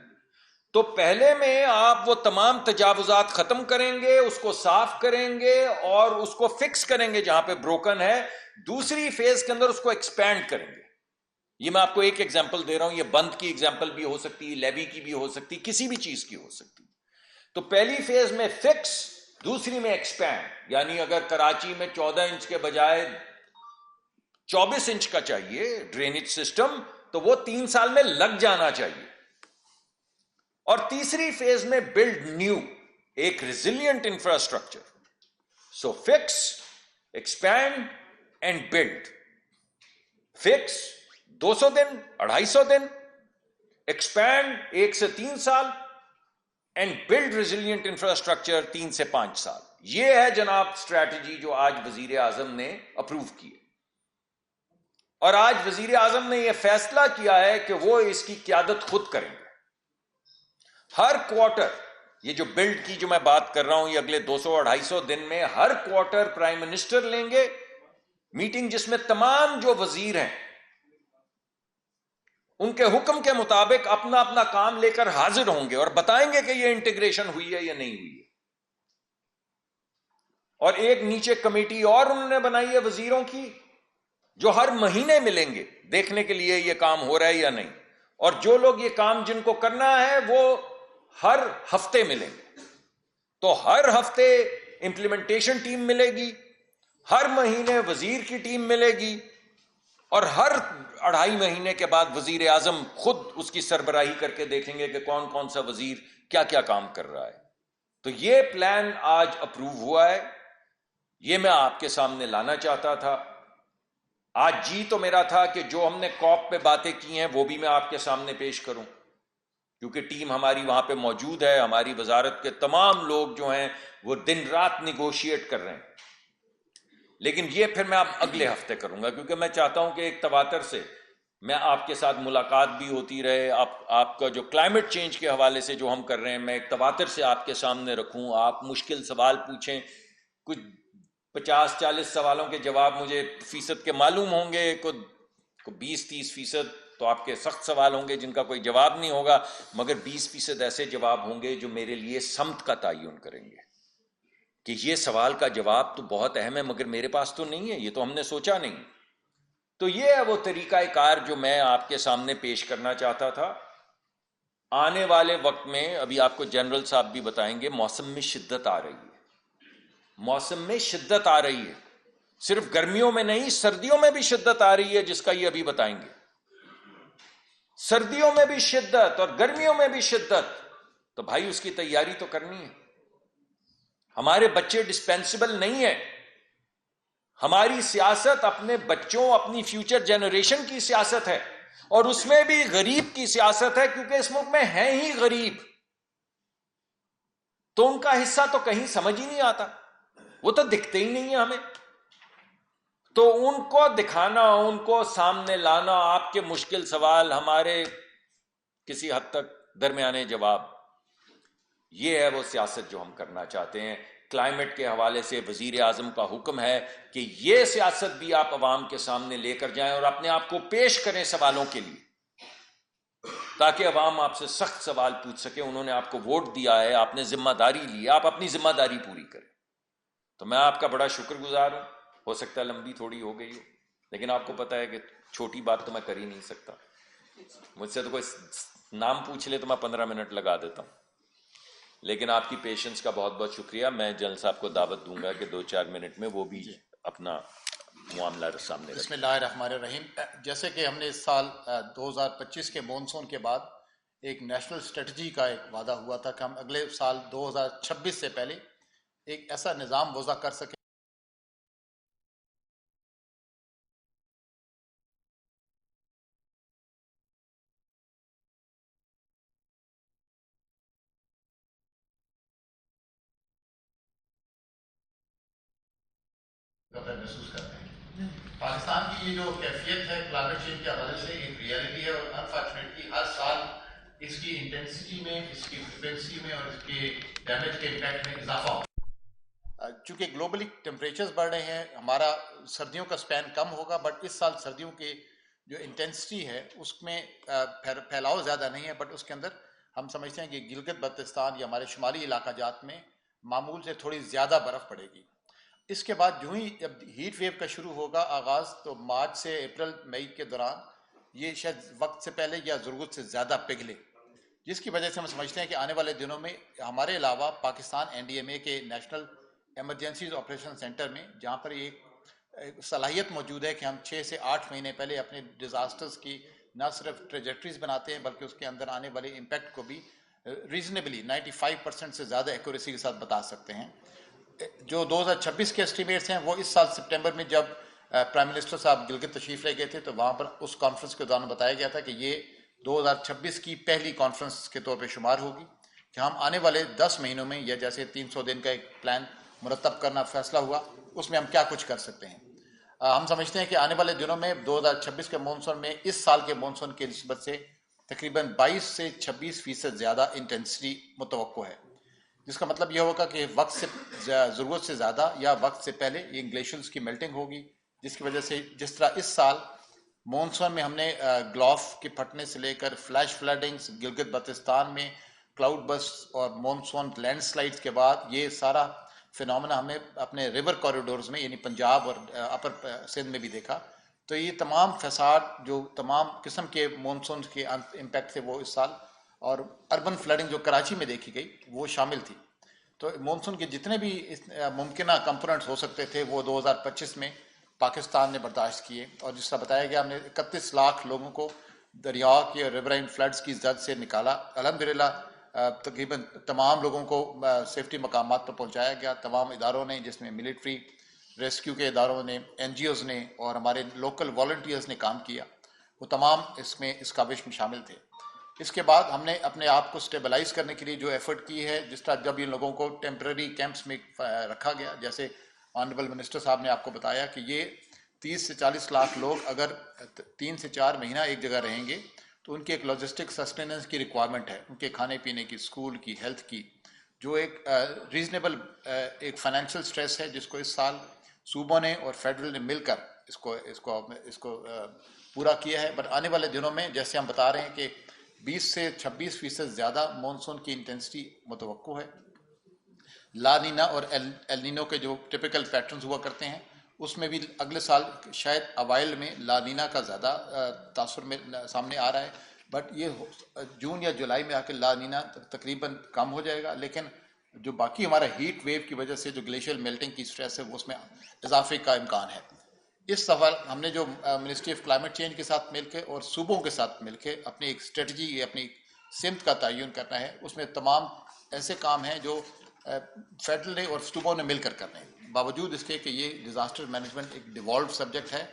تو پہلے میں آپ وہ تمام تجاوزات ختم کریں گے، اس کو صاف کریں گے اور اس کو فکس کریں گے جہاں پہ بروکن ہے. دوسری فیز کے اندر اس کو ایکسپینڈ کریں گے. یہ میں آپ کو ایک ایگزامپل دے رہا ہوں، یہ بند کی ایگزامپل بھی ہو سکتی، لیوی کی بھی ہو سکتی، کسی بھی چیز کی ہو سکتی. تو پہلی فیز میں فکس، دوسری میں ایکسپینڈ، یعنی اگر کراچی میں 14 انچ کے بجائے 24 انچ کا چاہیے ڈرینیج سسٹم تو وہ 3 سال میں لگ جانا چاہیے. اور تیسری فیز میں بلڈ نیو، ایک resilient infrastructure. So fix, expand and build. Fix 200 دن 250 دن، ایکسپینڈ 1 سے 3 سال، اینڈ بلڈ ریزیلینٹ انفراسٹرکچر 3 سے 5 سال. یہ ہے جناب اسٹریٹجی جو آج وزیر اعظم نے اپروو کی ہے. اور آج وزیر اعظم نے یہ فیصلہ کیا ہے کہ وہ اس کی قیادت خود کریں گے. ہر کوارٹر، یہ جو بلڈ کی جو میں بات کر رہا ہوں، یہ اگلے 200-250 دن میں ہر کوارٹر پرائم منسٹر لیں گے میٹنگ، جس میں تمام جو وزیر ہیں ان کے حکم کے مطابق اپنا اپنا کام لے کر حاضر ہوں گے اور بتائیں گے کہ یہ انٹیگریشن ہوئی ہے یا نہیں ہوئی ہے. اور ایک نیچے کمیٹی اور انہوں نے بنائی ہے وزیروں کی، جو ہر مہینے ملیں گے دیکھنے کے لیے یہ کام ہو رہا ہے یا نہیں. اور جو لوگ یہ کام جن کو کرنا ہے وہ ہر ہفتے ملیں گے. تو ہر ہفتے امپلیمنٹیشن ٹیم ملے گی، ہر مہینے وزیر کی ٹیم ملے گی، اور ہر 2.5 مہینے کے بعد وزیر اعظم خود اس کی سربراہی کر کے دیکھیں گے کہ کون کون سا وزیر کیا کیا کام کر رہا ہے. تو یہ پلان آج اپروو ہوا ہے، یہ میں آپ کے سامنے لانا چاہتا تھا. آج جی تو میرا تھا کہ جو ہم نے کوپ پہ باتیں کی ہیں وہ بھی میں آپ کے سامنے پیش کروں، کیونکہ ٹیم ہماری وہاں پہ موجود ہے. ہماری وزارت کے تمام لوگ جو ہیں وہ دن رات نیگوشیٹ کر رہے ہیں. لیکن یہ پھر میں اب اگلے ہفتے کروں گا، کیونکہ میں چاہتا ہوں کہ ایک تواتر سے میں آپ کے ساتھ ملاقات بھی ہوتی رہے. آپ کا جو کلائمیٹ چینج کے حوالے سے جو ہم کر رہے ہیں، میں ایک تواتر سے آپ کے سامنے رکھوں. آپ مشکل سوال پوچھیں، کچھ 50-40 سوالوں کے جواب مجھے فیصد کے معلوم ہوں گے، کو 20-30% تو آپ کے سخت سوال ہوں گے جن کا کوئی جواب نہیں ہوگا، مگر 20% ایسے جواب ہوں گے جو میرے لیے سمت کا تعین کریں گے کہ یہ سوال کا جواب تو بہت اہم ہے مگر میرے پاس تو نہیں ہے، یہ تو ہم نے سوچا نہیں. تو یہ ہے وہ طریقہ کار جو میں آپ کے سامنے پیش کرنا چاہتا تھا. آنے والے وقت میں ابھی آپ کو جنرل صاحب بھی بتائیں گے، موسم میں شدت آ رہی ہے. موسم میں شدت آ رہی ہے، صرف گرمیوں میں نہیں، سردیوں میں بھی شدت آ رہی ہے، جس کا یہ ابھی بتائیں گے. سردیوں میں بھی شدت اور گرمیوں میں بھی شدت. تو بھائی اس کی تیاری تو کرنی ہے. ہمارے بچے ڈسپینسبل نہیں ہیں. ہماری سیاست اپنے بچوں، اپنی فیوچر جنریشن کی سیاست ہے، اور اس میں بھی غریب کی سیاست ہے، کیونکہ اس ملک میں ہیں ہی غریب. تو ان کا حصہ تو کہیں سمجھ ہی نہیں آتا، وہ تو دکھتے ہی نہیں ہیں ہمیں. تو ان کو دکھانا، ان کو سامنے لانا، آپ کے مشکل سوال، ہمارے کسی حد تک درمیانے جواب، یہ ہے وہ سیاست جو ہم کرنا چاہتے ہیں. کلائمیٹ کے حوالے سے وزیر اعظم کا حکم ہے کہ یہ سیاست بھی آپ عوام کے سامنے لے کر جائیں اور اپنے آپ کو پیش کریں سوالوں کے لیے، تاکہ عوام آپ سے سخت سوال پوچھ سکے. انہوں نے آپ کو ووٹ دیا ہے، آپ نے ذمہ داری لی، آپ اپنی ذمہ داری پوری کریں. تو میں آپ کا بڑا شکر گزار ہوں. ہو سکتا ہے لمبی تھوڑی ہو گئی ہو، لیکن آپ کو پتا ہے کہ چھوٹی بات تو میں کر ہی نہیں سکتا. مجھ سے تو کوئی نام پوچھ لے تو میں 15 منٹ لگا دیتا ہوں. لیکن آپ کی پیشنس کا بہت بہت شکریہ. میں جنرل صاحب کو دعوت دوں گا کہ 2-4 منٹ میں وہ بھی اپنا معاملہ سامنے رکھیں. بسم اللہ الرحمن الرحیم. جیسے کہ ہم نے اس سال 2025 کے مونسون کے بعد ایک نیشنل اسٹریٹجی کا ایک وعدہ ہوا تھا کہ ہم اگلے سال 2026 سے پہلے ایک ایسا نظام وضع کر سکیں محسوس کرتے ہیں. پاکستان کی یہ جو کیفیت ہے کلائمیٹ چینج کے حوالے سے ایک ریئلٹی ہے، اور انفارچونیٹلی ہر سال اس کی انٹینسٹی میں، اس کی فریکوینسی میں اور اس کے ڈیمیج کے امپیکٹ میں اضافہ ہو. چونکہ گلوبلی ٹیمپریچرز بڑھ رہے ہیں، ہمارا سردیوں کا سپین کم ہوگا، بٹ اس سال سردیوں کی جو انٹینسٹی ہے اس میں پھیلاؤ زیادہ نہیں ہے، بٹ اس کے اندر ہم سمجھتے ہیں کہ گلگت بلتستان یا ہمارے شمالی علاقہ جات میں معمول سے تھوڑی زیادہ برف پڑے گی. اس کے بعد جو ہی جب ہیٹ ویو کا شروع ہوگا آغاز، تو مارچ سے اپریل مئی کے دوران یہ شاید وقت سے پہلے یا ضرورت سے زیادہ پگھلے، جس کی وجہ سے ہم سمجھتے ہیں کہ آنے والے دنوں میں ہمارے علاوہ پاکستان NDMA کے نیشنل ایمرجنسیز آپریشن سینٹر میں، جہاں پر ایک صلاحیت موجود ہے کہ ہم 6 سے 8 مہینے پہلے اپنے ڈیزاسٹرز کی نہ صرف ٹریجیکٹریز بناتے ہیں بلکہ اس کے اندر آنے والے امپیکٹ کو بھی ریزنیبلی 95% سے زیادہ ایکوریسی کے ساتھ بتا سکتے ہیں. جو 2026 کے اسٹیمیٹس ہیں وہ اس سال سپٹمبر میں جب پرائم منسٹر صاحب گلگت تشریف لے گئے تھے تو وہاں پر اس کانفرنس کے دوران بتایا گیا تھا کہ یہ 2026 کی پہلی کانفرنس کے طور پہ شمار ہوگی کہ ہم آنے والے 10 مہینوں میں یا جیسے 300 دن کا ایک پلان مرتب کرنا فیصلہ ہوا اس میں ہم کیا کچھ کر سکتے ہیں. ہم سمجھتے ہیں کہ آنے والے دنوں میں 2026 کے مونسون میں اس سال کے مونسون کی نسبت سے تقریباً 22 سے 26% زیادہ انٹینسٹی متوقع ہے، جس کا مطلب یہ ہوگا کہ وقت سے ضرورت سے زیادہ یا وقت سے پہلے یہ گلیشیئرز کی میلٹنگ ہوگی، جس کی وجہ سے جس طرح اس سال مونسون میں ہم نے گلوف کے پھٹنے سے لے کر فلیش فلڈنگز گلگت بلتستان میں کلاؤڈ بسٹ اور مونسون لینڈ سلائڈز کے بعد یہ سارا فنومنا ہمیں اپنے ریور کوریڈورز میں یعنی پنجاب اور اپر سندھ میں بھی دیکھا. تو یہ تمام فساد جو تمام قسم کے مونسون کے امپیکٹ تھے وہ اس سال، اور اربن فلڈنگ جو کراچی میں دیکھی گئی وہ شامل تھی. تو مونسون کے جتنے بھی ممکنہ کمپوننٹس ہو سکتے تھے وہ 2025 میں پاکستان نے برداشت کیے، اور جس طرح بتایا گیا ہم نے 31 لاکھ لوگوں کو دریا کے اور ریورائن فلڈز کی زد سے نکالا. الحمدللہ تقریباً تمام لوگوں کو سیفٹی مقامات پر پہنچایا گیا. تمام اداروں نے، جس میں ملٹری، ریسکیو کے اداروں نے، NGOز نے اور ہمارے لوکل والنٹیئرز نے کام کیا، وہ تمام اس میں اس کاوش میں شامل تھے. اس کے بعد ہم نے اپنے آپ کو سٹیبلائز کرنے کے لیے جو ایفرٹ کی ہے، جس طرح جب ان لوگوں کو ٹیمپرری کیمپس میں رکھا گیا، جیسے آنریبل منسٹر صاحب نے آپ کو بتایا کہ یہ 30 سے 40 لاکھ لوگ اگر 3 سے 4 مہینہ ایک جگہ رہیں گے تو ان کی ایک لاجسٹک سسٹیننس کی ریکوائرمنٹ ہے، ان کے کھانے پینے کی، اسکول کی، ہیلتھ کی، جو ایک ریزنیبل ایک فائنینشیل سٹریس ہے جس کو اس سال صوبوں نے اور فیڈرل نے مل کر اس کو پورا کیا ہے. بٹ آنے والے دنوں میں جیسے ہم بتا رہے ہیں کہ 20 سے 26% زیادہ مونسون کی انٹینسٹی متوقع ہے. لا نینا اور ایل نینو کے جو ٹپیکل پیٹرنز ہوا کرتے ہیں اس میں بھی اگلے سال شاید اوائل میں لا نینا کا زیادہ تاثر میں سامنے آ رہا ہے، بٹ یہ جون یا جولائی میں آ کے لا نینا تقریباً کم ہو جائے گا. لیکن جو باقی ہمارا ہیٹ ویو کی وجہ سے جو گلیشیئر میلٹنگ کی سٹریس ہے وہ اس میں اضافے کا امکان ہے. اس سوال ہم نے جو منسٹری آف کلائمیٹ چینج کے ساتھ مل کے اور صوبوں کے ساتھ مل کے اپنی ایک اسٹریٹجی، اپنی سمت کا تعین کرنا ہے. اس میں تمام ایسے کام ہیں جو فیڈرل نے اور صوبوں نے مل کر کرنے ہیں، باوجود اس کے کہ یہ ڈیزاسٹر مینجمنٹ ایک ڈیوالوڈ سبجیکٹ ہے.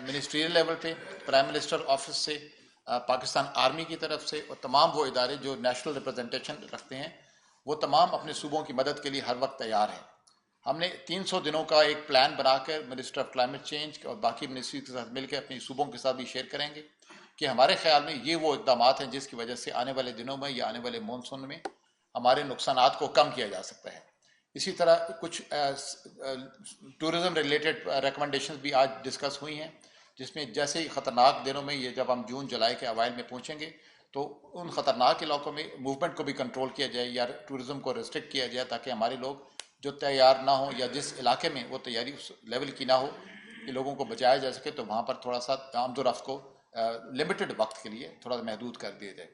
منسٹریل لیول پہ پرائم منسٹر آفس سے، پاکستان آرمی کی طرف سے اور تمام وہ ادارے جو نیشنل ریپرزنٹیشن رکھتے ہیں وہ تمام اپنے صوبوں کی مدد کے لیے ہر وقت تیار ہیں. ہم نے 300 دنوں کا ایک پلان بنا کر منسٹر آف کلائمیٹ چینج اور باقی منسٹری کے ساتھ مل کے اپنی صوبوں کے ساتھ بھی شیئر کریں گے کہ ہمارے خیال میں یہ وہ اقدامات ہیں جس کی وجہ سے آنے والے دنوں میں یا آنے والے مونسون میں ہمارے نقصانات کو کم کیا جا سکتا ہے. اسی طرح کچھ ٹورزم ریلیٹڈ ریکمنڈیشنز بھی آج ڈسکس ہوئی ہیں، جس میں جیسے ہی خطرناک دنوں میں یہ جب ہم جون جولائی کے اوائل میں پہنچیں گے تو ان خطرناک علاقوں میں موومنٹ کو بھی کنٹرول کیا جائے یا ٹورزم کو ریسٹرکٹ کیا جائے تاکہ ہمارے لوگ جو تیار نہ ہوں یا جس علاقے میں وہ تیاری اس لیول کی نہ ہو کہ لوگوں کو بچایا جا سکے تو وہاں پر تھوڑا سا آمد و رفت کو لمیٹڈ وقت کے لیے تھوڑا محدود کر دیا جائے.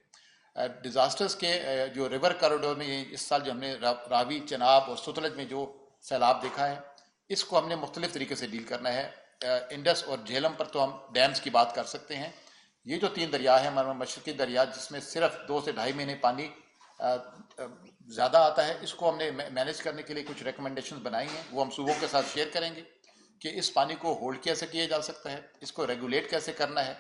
ڈیزاسٹرز کے جو ریور کوریڈور میں اس سال جو ہم نے راوی، چناب اور ستلج میں جو سیلاب دیکھا ہے اس کو ہم نے مختلف طریقے سے ڈیل کرنا ہے. انڈس اور جہلم پر تو ہم ڈیمز کی بات کر سکتے ہیں. یہ جو 3 دریا ہیں ہمارے مشرقی دریا جس میں صرف 2 سے 2.5 مہینے پانی زیادہ آتا ہے، اس کو ہم نے مینیج کرنے کے لیے کچھ ریکمنڈیشنز بنائی ہیں، وہ ہم صوبوں کے ساتھ شیئر کریں گے کہ اس پانی کو ہولڈ کیسے کیا جا سکتا ہے، اس کو ریگولیٹ کیسے کرنا ہے.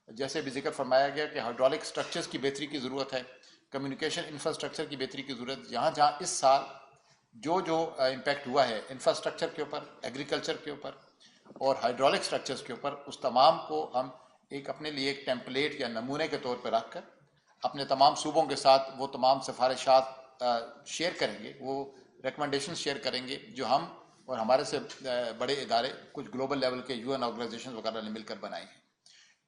جیسے بھی ذکر فرمایا گیا کہ ہائیڈرولک سٹرکچرز کی بہتری کی ضرورت ہے، کمیونیکیشن انفراسٹرکچر کی بہتری کی ضرورت. جہاں اس سال جو امپیکٹ ہوا ہے انفراسٹرکچر کے اوپر، ایگریکلچر کے اوپر اور ہائیڈرولک سٹرکچرز کے اوپر، اس تمام کو ہم ایک اپنے لیے ایک ٹیمپلیٹ یا نمونے کے طور پر رکھ کر اپنے تمام صوبوں کے ساتھ وہ تمام سفارشات شیئر کریں گے، وہ ریکمنڈیشن شیئر کریں گے جو ہم اور ہمارے سے بڑے ادارے کچھ گلوبل لیول کے UN آرگنائزیشن وغیرہ نے مل کر بنائی ہیں.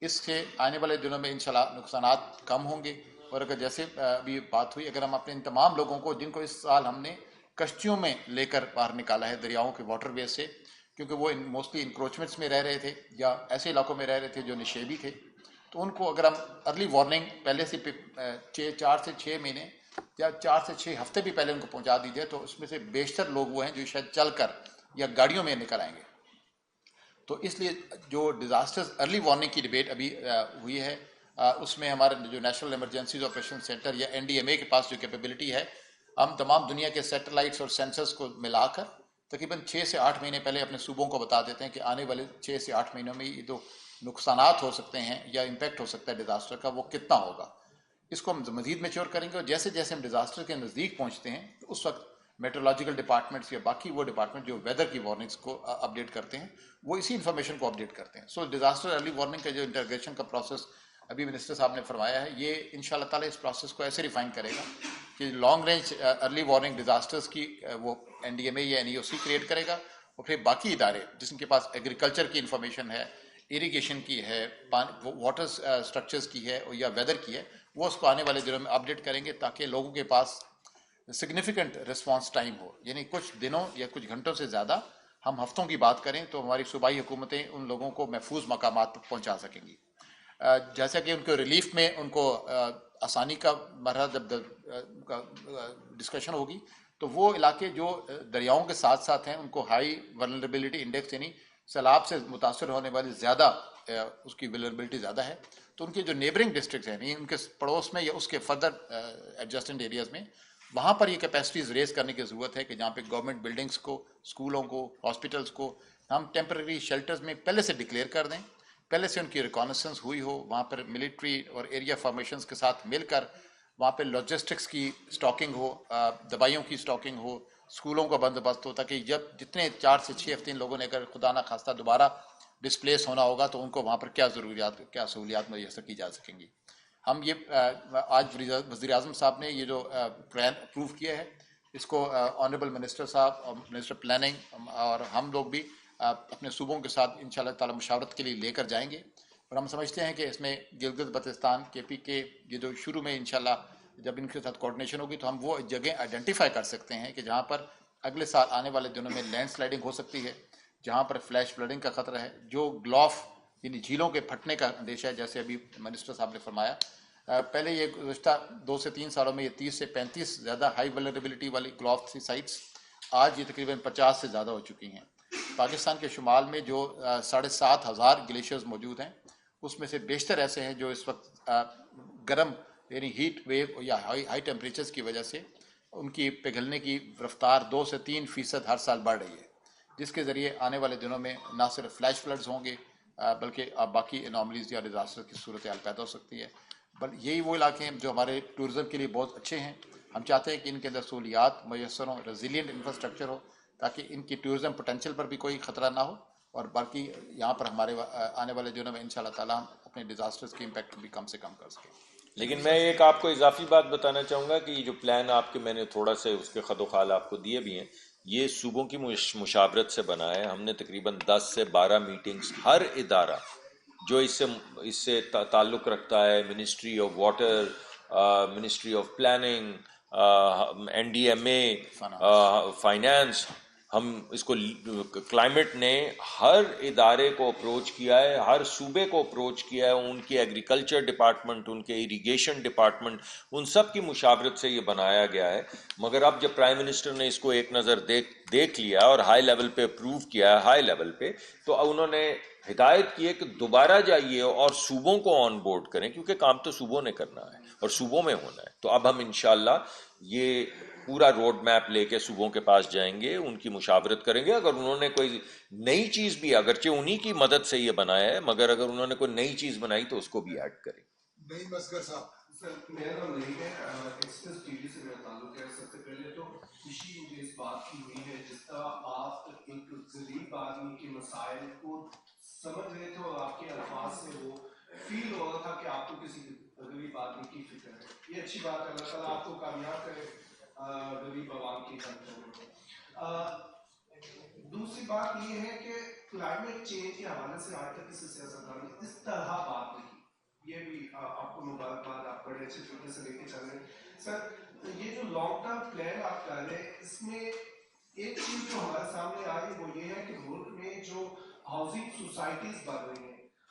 اس کے آنے والے دنوں میں انشاءاللہ نقصانات کم ہوں گے. اور اگر جیسے ابھی بات ہوئی، اگر ہم اپنے ان تمام لوگوں کو جن کو اس سال ہم نے کشتیوں میں لے کر باہر نکالا ہے دریاؤں کے واٹر وے سے، کیونکہ وہ موسٹلی انکروچمنٹس میں رہ رہے تھے یا ایسے علاقوں میں رہ رہے تھے جو نشیبی تھے، تو ان کو اگر ہم ارلی وارننگ پہلے سے 4 سے 6 مہینے یا 4 سے 6 ہفتے بھی پہلے ان کو پہنچا دیجیے تو اس میں سے بیشتر لوگ وہ ہیں جو شاید چل کر یا گاڑیوں میں نکل آئیں گے. تو اس لیے جو ڈیزاسٹرز ارلی وارننگ کی ڈبیٹ ابھی ہوئی ہے اس میں ہمارا جو نیشنل ایمرجنسیز آپریشن سینٹر یا NDMA کے پاس جو کیپیبلٹی ہے, ہم تمام دنیا کے سیٹلائٹس اور سینسرز کو ملا کر تقریباً 6 سے 8 مہینے پہلے اپنے صوبوں کو بتا دیتے ہیں کہ آنے والے 6 سے 8 مہینوں میں یہ جو نقصانات ہو سکتے ہیں یا امپیکٹ ہو سکتا ہے ڈیزاسٹر کا وہ کتنا ہوگا. اس کو ہم مزید میچور کریں گے اور جیسے جیسے ہم ڈیزاسٹر کے نزدیک پہنچتے ہیں تو اس وقت میٹرولوجیکل ڈپارٹمنٹس یا باقی وہ ڈپارٹمنٹ جو ویدر کی وارننگس کو اپڈیٹ کرتے ہیں وہ اسی انفارمیشن کو اپڈیٹ کرتے ہیں. سو ڈیزاسٹر ارلی وارننگ کا جو انٹرگریشن کا پروسیس ابھی منسٹر صاحب نے فرمایا ہے, یہ ان شاء اللہ تعالیٰ اس پروسیس کو ایسے ریفائن کرے گا کہ long range early warning disasters کی وہ NDMA یا NEOC کریٹ کرے گا, اور پھر باقی ادارے جن کے پاس ایگریکلچر کی انفارمیشن ہے, اریگیشن کی ہے, واٹر اسٹرکچرز کی ہے یا ویدر کی ہے, وہ اس کو آنے والے دنوں میں اپڈیٹ کریں گے تاکہ لوگوں کے پاس سگنیفیکنٹ رسپانس ٹائم ہو. یعنی کچھ دنوں یا کچھ گھنٹوں سے زیادہ, ہم ہفتوں کی بات کریں تو ہماری صوبائی حکومتیں ان لوگوں کو محفوظ مقامات پر پہنچا سکیں گی. جیسا کہ ان کو ریلیف میں ان کو آسانی کا مرحلہ جب ڈسکشن ہوگی تو وہ علاقے جو دریاؤں کے ساتھ ساتھ ہیں ان کو ہائی ولنریبلٹی انڈیکس یعنی سیلاب سے متاثر ہونے والی زیادہ اس کی ولنریبلٹی زیادہ ہے, تو ان کے جو نیبرنگ ڈسٹرکٹس ہیں ان کے پڑوس میں یا اس کے فردر ایڈجسٹنٹ ایریاز میں وہاں پر یہ کیپیسٹیز ریز کرنے کی ضرورت ہے کہ جہاں پہ گورنمنٹ بلڈنگس کو, اسکولوں کو, ہاسپٹلس کو ہم ٹیمپرری شیلٹرز میں پہلے سے ڈکلیئر کر دیں, پہلے سے ان کی ریکانسنس ہوئی ہو, وہاں پر ملٹری اور ایریا فارمیشنز کے ساتھ مل کر وہاں پہ لاجسٹکس کی اسٹاکنگ ہو, دوائیوں کی اسٹاکنگ ہو, اسکولوں کا بندوبست ہو, تاکہ جب جتنے 4 سے 6 ہفتے ان لوگوں نے اگر خدا نہ خواستہ دوبارہ ڈسپلیس ہونا ہوگا تو ان کو وہاں پر کیا ضروریات, کیا سہولیات میسر کی جا سکیں گی. ہم یہ آج وزیر اعظم صاحب نے یہ جو پلان اپروو کیا ہے اس کو آنریبل منسٹر صاحب اور منسٹر پلاننگ اور ہم لوگ بھی اپنے صوبوں کے ساتھ ان شاء اللہ تعالیٰ مشاورت کے لیے لے کر جائیں گے. اور ہم سمجھتے ہیں کہ اس میں گلگت بلتستان KP کے یہ جو شروع میں انشاءاللہ جب ان کے ساتھ کوآرڈینیشن ہوگی تو ہم وہ جگہ آئیڈینٹیفائی کر سکتے ہیں کہ جہاں پر اگلے سال آنے والے دنوں میں لینڈ سلائڈنگ ہو سکتی ہے, جہاں پر فلیش فلڈنگ کا خطرہ ہے, جو گلوف یعنی جھیلوں کے پھٹنے کا اندیشہ ہے, جیسے ابھی منسٹر صاحب نے فرمایا. پہلے یہ گزشتہ 2 سے 3 سالوں میں یہ 30 سے 35 زیادہ ہائی ولنریبلٹی والی گلوف سی سائٹس آج یہ تقریباً 50 سے زیادہ ہو چکی ہیں. پاکستان کے شمال میں جو 7,500 گلیشیئرز موجود ہیں اس میں سے بیشتر ایسے ہیں جو اس وقت گرم یعنی ہیٹ ویو یا ہائی ٹیمپریچرز کی وجہ سے ان کی پگھلنے کی رفتار 2 سے 3% ہر سال بڑھ رہی ہے, جس کے ذریعے آنے والے دنوں میں نہ صرف فلیش فلڈز ہوں گے بلکہ باقی انوملیز یا ڈیزاسٹر کی صورتحال پیدا ہو سکتی ہے. بل یہی وہ علاقے ہیں جو ہمارے ٹورزم کے لیے بہت اچھے ہیں. ہم چاہتے ہیں کہ ان کے اندر سہولیات میسر ہوں, ریزیلینٹ انفراسٹرکچر ہو, تاکہ ان کی ٹورزم پوٹینشیل پر بھی کوئی خطرہ نہ ہو, اور باقی یہاں پر ہمارے آنے والے دنوں میں انشاءاللہ تعالیٰ ہم اپنے ڈیزاسٹرز کی امپیکٹ بھی کم سے کم کر سکیں. لیکن میں ایک آپ کو اضافی بات بتانا چاہوں گا کہ یہ جو پلان آپ کے میں نے تھوڑا سے اس کے خد و خال آپ کو دیے بھی ہیں, یہ صوبوں کی مشاورت سے بنا ہے. ہم نے تقریباً 10 سے 12 میٹنگز ہر ادارہ جو اس سے تعلق رکھتا ہے, ministry of water, ministry of planning, NDMA, finance, ہم اس کو کلائمیٹ نے ہر ادارے کو اپروچ کیا ہے, ہر صوبے کو اپروچ کیا ہے, ان کی ایگریکلچر ڈپارٹمنٹ, ان کے اریگیشن ڈپارٹمنٹ, ان سب کی مشاورت سے یہ بنایا گیا ہے. مگر اب جب پرائم منسٹر نے اس کو ایک نظر دیکھ لیا اور ہائی لیول پہ اپروو کیا ہے, ہائی لیول پہ, تو انہوں نے ہدایت کی ہے کہ دوبارہ جائیے اور صوبوں کو آن بورڈ کریں, کیونکہ کام تو صوبوں نے کرنا ہے اور صوبوں میں ہونا ہے. تو اب ہم انشاءاللہ یہ پورا روڈ میپ لے کے صوبوں کے پاس جائیں گے, ان کی مشاورت کریں گے. اگر انہوں نے کوئی نئی چیز بھی, اگرچہ انہی کی مدد سے یہ بنایا ہے, مگر اگر انہوں نے کوئی نئی چیز بنائی تو اس کو بھی ایڈ کریں. نہیں مسکر صاحب سر میرا نام نہیں ہے, ایکسپریس ٹی وی سے میرا تعلق ہے. سب سے پہلے تو خوشی مجھے اس بات کی ہوئی ہے جس طرح آپ ایک غریب آدمی کے مسائل کو سمجھ رہے تھے اور آپ کے الفاظ سے وہ فیل ہو رہا تھا کہ آپ کو کسی غریب آدمی کی فکر ہے. یہ اچھی بات ہے, اللہ تعالیٰ آپ کو کامیاب کرے غریب عوام کی خدمت میں. دوسری بات یہ ہے کہ کلائمیٹ چینج کے حوالے سے آج تک کسی سیاستدان نے اس طرح بات نہیں کی. یہ بھی آپ کو مبارکباد, آپ بڑے اچھے طریقے سے لے کے چل رہے ہیں. سر یہ جو لانگ ٹرم پلان آپ کر رہے ہیں, اس میں ایک چیز جو ہمارے سامنے آ رہی ہے وہ یہ ہے کہ ملک میں جو ہاؤسنگ سوسائٹیز بن رہی ہیں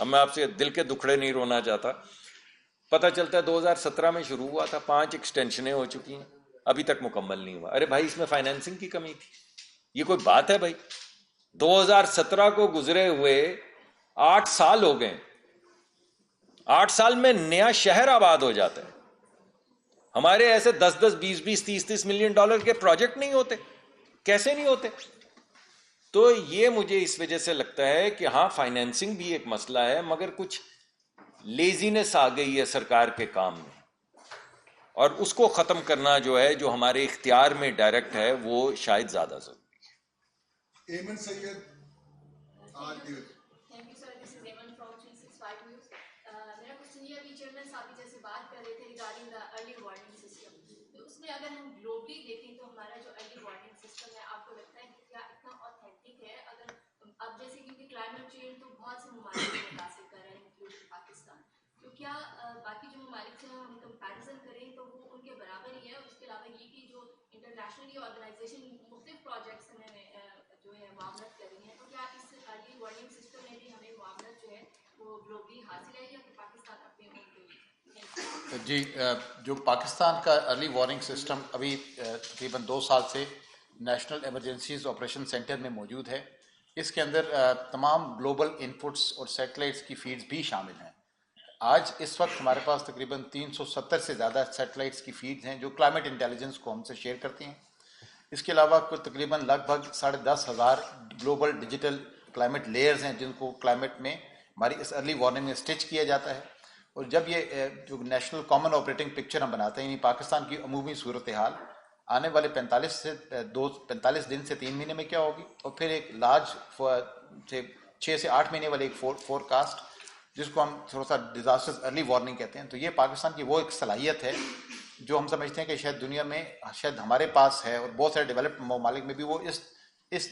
اب میں آپ سے دل کے دکھڑے نہیں رونا چاہتا. پتہ چلتا ہے 2017 میں شروع ہوا تھا, 5 ایکسٹینشنیں ہو چکی ہیں, ابھی تک مکمل نہیں ہوا. ارے بھائی اس میں فائنینسنگ کی کمی تھی, یہ کوئی بات ہے بھائی؟ 2017 کو گزرے ہوئے 8 سال ہو گئے, 8 سال میں نیا شہر آباد ہو جاتا ہے. ہمارے ایسے 10-10, 20-20, 30-30 ملین ڈالر کے پروجیکٹ نہیں ہوتے, کیسے نہیں ہوتے؟ تو یہ مجھے اس وجہ سے لگتا ہے کہ ہاں فائنینسنگ بھی ایک مسئلہ ہے, مگر کچھ لیزینس آ گئی ہے سرکار کے کام میں, اور اس کو ختم کرنا جو ہے, جو ہمارے اختیار میں ڈائریکٹ ہے, وہ شاید زیادہ ضروری ہے. ایمن سید آج بھی Thank you, sir. This is Evan from 365 News. میرا کوشچن یہ ابھی چیئرمین صاحب بھی جیسے بات کر رہے تھے regarding the early warning system, تو اس میں اگر ہم گلوبلی دیکھیں تو ہمارا جو ارلی وارننگ سسٹم ہے, آپ کو لگتا ہے کہ کیا اتنا اوتھینٹک ہے؟ اگر اب جیسے کیونکہ کلائمیٹ چینج تو بہت سے ممالک کو متاثر کر رہے ہیں انکلوڈنگ پاکستان, تو کیا باقی جو ممالک سے ہم کمپیریزن کریں تو وہ ان کے برابر ہی ہے؟ اور اس کے علاوہ یہ کہ جو انٹرنیشنل آرگنائزیشن مختلف پروجیکٹس میں جو ہے معاونت کر رہی ہیں, تو کیا اس ارلی وارننگ سسٹم میں بھی ہمیں معاونت جو ہے وہ گلوبلی حاصل ہے, یا کہ پاکستان اپنے جی, جو پاکستان کا ارلی وارننگ سسٹم ابھی تقریباً 2 سال سے نیشنل ایمرجنسیز آپریشن سینٹر میں موجود ہے, اس کے اندر تمام گلوبل انپٹس اور سیٹلائٹس کی فیڈز بھی شامل ہیں. آج اس وقت ہمارے پاس تقریباً 370 سے زیادہ سیٹلائٹس کی فیڈز ہیں جو کلائمیٹ انٹیلیجنس کو ہم سے شیئر کرتی ہیں. اس کے علاوہ کوئی تقریباً لگ بھگ 10,500 گلوبل ڈیجیٹل کلائمیٹ لیئرز ہیں جن کو کلائمیٹ میں ہماری اس ارلی وارننگ میں اسٹچ کیا جاتا ہے. اور جب یہ جو نیشنل کامن آپریٹنگ پکچر ہم بناتے ہیں, یعنی پاکستان کی عمومی صورتحال آنے والے 45 دن سے 3 مہینے میں کیا ہوگی, اور پھر ایک لارج سے 6 سے 8 مہینے والے ایک فور کاسٹ جس کو ہم تھوڑا سا ڈیزاسٹر ارلی وارننگ کہتے ہیں, تو یہ پاکستان کی وہ ایک صلاحیت ہے جو ہم سمجھتے ہیں کہ شاید دنیا میں شاید ہمارے پاس ہے, اور بہت سارے ڈیولپڈ ممالک میں بھی وہ اس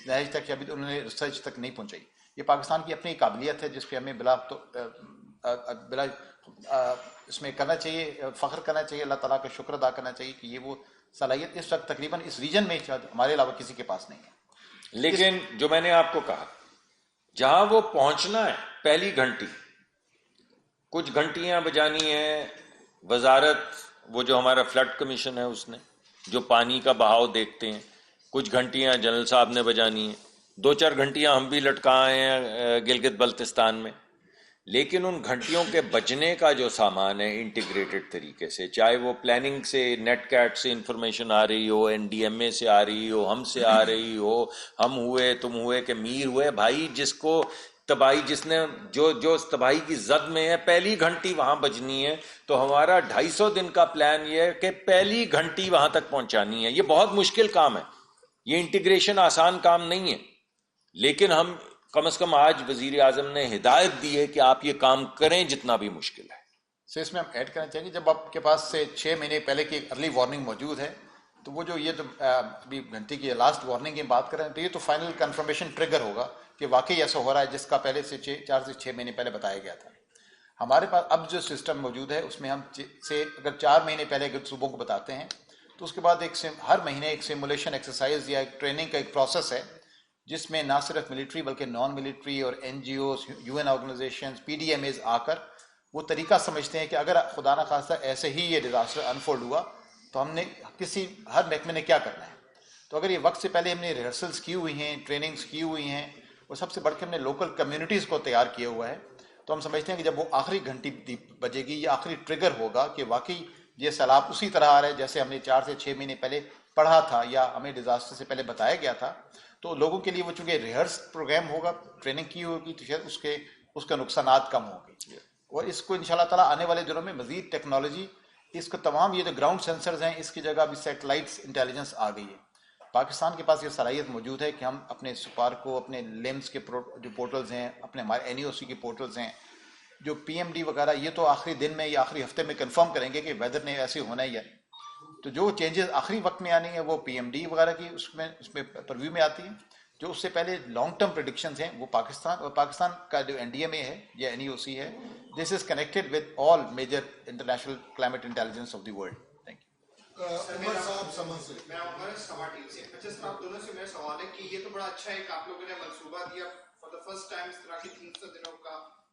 نہج تک ابھی انہوں نے ریسرچ تک نہیں پہنچائی. یہ پاکستان کی اپنی قابلیت ہے جس پہ ہمیں بلا اس میں کرنا چاہیے, فخر کرنا چاہیے, اللہ تعالیٰ کا شکر ادا کرنا چاہیے کہ یہ وہ صلاحیت اس وقت تقریباً اس ریجن میں شاید ہمارے علاوہ کسی کے پاس نہیں ہے. لیکن جو میں نے آپ کو کہا, جہاں وہ پہنچنا ہے پہلی گھنٹی, کچھ گھنٹیاں بجانی ہیں وزارت, وہ جو ہمارا فلڈ کمیشن ہے اس نے, جو پانی کا بہاؤ دیکھتے ہیں, کچھ گھنٹیاں جنرل صاحب نے بجانی ہیں, 2-4 گھنٹیاں ہم بھی لٹکائے ہیں گلگت بلتستان میں. لیکن ان گھنٹیوں کے بجنے کا جو سامان ہے انٹیگریٹڈ طریقے سے, چاہے وہ پلاننگ سے, نیٹ کیٹ سے انفارمیشن آ رہی ہو, این ڈی ایم اے سے آ رہی ہو, ہم سے آ رہی ہو, ہم ہوئے تم ہوئے کہ میر ہوئے, بھائی جس کو تباہی, جس نے جو تباہی کی زد میں ہے, پہلی گھنٹی وہاں بجنی ہے. تو ہمارا 250 دن کا پلان یہ ہے کہ پہلی گھنٹی وہاں تک پہنچانی ہے. یہ بہت مشکل کام ہے, یہ انٹیگریشن آسان کام نہیں ہے, لیکن ہم کم از کم آج وزیر اعظم نے ہدایت دی ہے کہ آپ یہ کام کریں جتنا بھی مشکل ہے. سے اس میں ہم ایڈ کرنا چاہیں گے, جب آپ کے پاس سے 6 مہینے پہلے کی ارلی وارننگ موجود ہے, تو وہ جو یہ تو ابھی گھنٹے کی لاسٹ وارننگ کی بات کریں تو یہ تو فائنل کنفرمیشن ٹریگر ہوگا کہ واقعی ایسا ہو رہا ہے جس کا پہلے سے 4 سے 6 مہینے پہلے بتایا گیا تھا. ہمارے پاس اب جو سسٹم موجود ہے اس میں ہم سے اگر 4 مہینے پہلے اگر صوبوں کو بتاتے ہیں تو اس کے بعد ہر مہینے ایک سیمولیشن ایکسرسائز یا ایک ٹریننگ کا ایک پروسیس ہے جس میں نہ صرف ملٹری بلکہ نان ملٹری اور N G Os, U N organizations, P D M As آ کر وہ طریقہ سمجھتے ہیں کہ اگر خدا نہ خواستہ ایسے ہی یہ ڈیزاسٹر انفولڈ ہوا تو ہم نے ہر محکمے نے کیا کرنا ہے. تو اگر یہ وقت سے پہلے ہم نے ریہرسلس کی ہوئی ہیں, ٹریننگز کی ہوئی ہیں, اور سب سے بڑھ کے ہم نے لوکل کمیونٹیز کو تیار کیا ہوا ہے, تو ہم سمجھتے ہیں کہ جب وہ آخری گھنٹی بجے گی, یہ آخری ٹریگر ہوگا کہ واقعی یہ سیلاب اسی طرح آ رہا ہے جیسے ہم نے 4 سے 6 مہینے پہلے پڑھا تھا یا ہمیں ڈیزاسٹر سے پہلے بتایا گیا تھا. تو لوگوں کے لیے وہ چونکہ ریہرس پروگرام ہوگا, ٹریننگ کی ہوگی, تو شاید اس کا نقصانات کم ہوں گے. اور اس کو انشاءاللہ تعالیٰ آنے والے دنوں میں مزید ٹیکنالوجی, اس کو تمام یہ جو گراؤنڈ سینسرز ہیں اس کی جگہ بھی سیٹلائٹس انٹیلیجنس آ گئی ہے. پاکستان کے پاس یہ صلاحیت موجود ہے کہ ہم اپنے سپار کو, اپنے لیمز کے جو پورٹلز ہیں, اپنے ہمارے این ای او سی کے پورٹلز ہیں, جو پی ایم ڈی وغیرہ, یہ تو آخری دن میں یا آخری ہفتے میں کنفرم کریں گے کہ ویدر نے ایسے ہونا ہی ہے. تو جو چینجز آخری وقت میں آنی ہیں وہ پی ایم ڈی وغیرہ کی اس میں پرویو میں آتی ہیں. جو اس سے پہلے لانگ ٹرم پریڈکشنز ہیں وہ پاکستان کا جو این ڈی ایم اے ہے یا این ای او سی ہے, this is connected with all major international climate intelligence of the world. Thank you. Umar صاحب سما سے. میں عمر سما ٹیم سے. اچھا سر, آپ دونوں سے میرا سوال ہے کہ یہ تو بڑا اچھا ہے کہ آپ لوگوں نے منصوبہ دیا فار دا فرسٹ ٹائم اس طرح کی 300 دنوں کا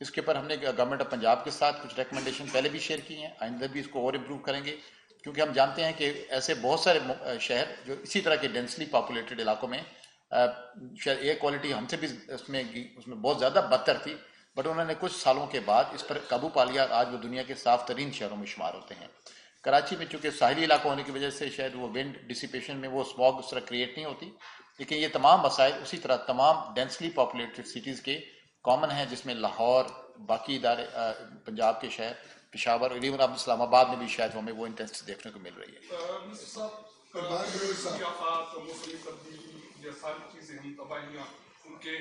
اس کے اوپر ہم نے گورنمنٹ آف پنجاب کے ساتھ کچھ ریکمنڈیشن پہلے بھی شیئر کی ہیں، آئندہ بھی اس کو اور امپروو کریں گے، کیونکہ ہم جانتے ہیں کہ ایسے بہت سارے شہر جو اسی طرح کے ڈینسلی پاپولیٹڈ علاقوں میں شاید ایئر کوالٹی ہم سے بھی اس میں بہت زیادہ بدتر تھی، بٹ انہوں نے کچھ سالوں کے بعد اس پر قابو پا لیا، آج وہ دنیا کے صاف ترین شہروں میں شمار ہوتے ہیں۔ کراچی میں چونکہ ساحلی علاقہ ہونے کی وجہ سے شاید وہ ونڈ ڈسیپیشن میں وہ اسموگ اس طرح کریٹ نہیں ہوتی، لیکن یہ تمام مسائل اسی طرح تمام ڈینسلی پاپولیٹڈ سٹیز کے کامن ہیں، جس میں لاہور، باقی ادارے پنجاب کے شہر، پشاور اور ایون اب اسلام آباد میں بھی شاید ہمیں وہ انٹینسٹی دیکھنے کو مل رہی ہے۔ صاحب موسمی تبدیلی یا ساری چیزیں ہم تباہیاں ان کے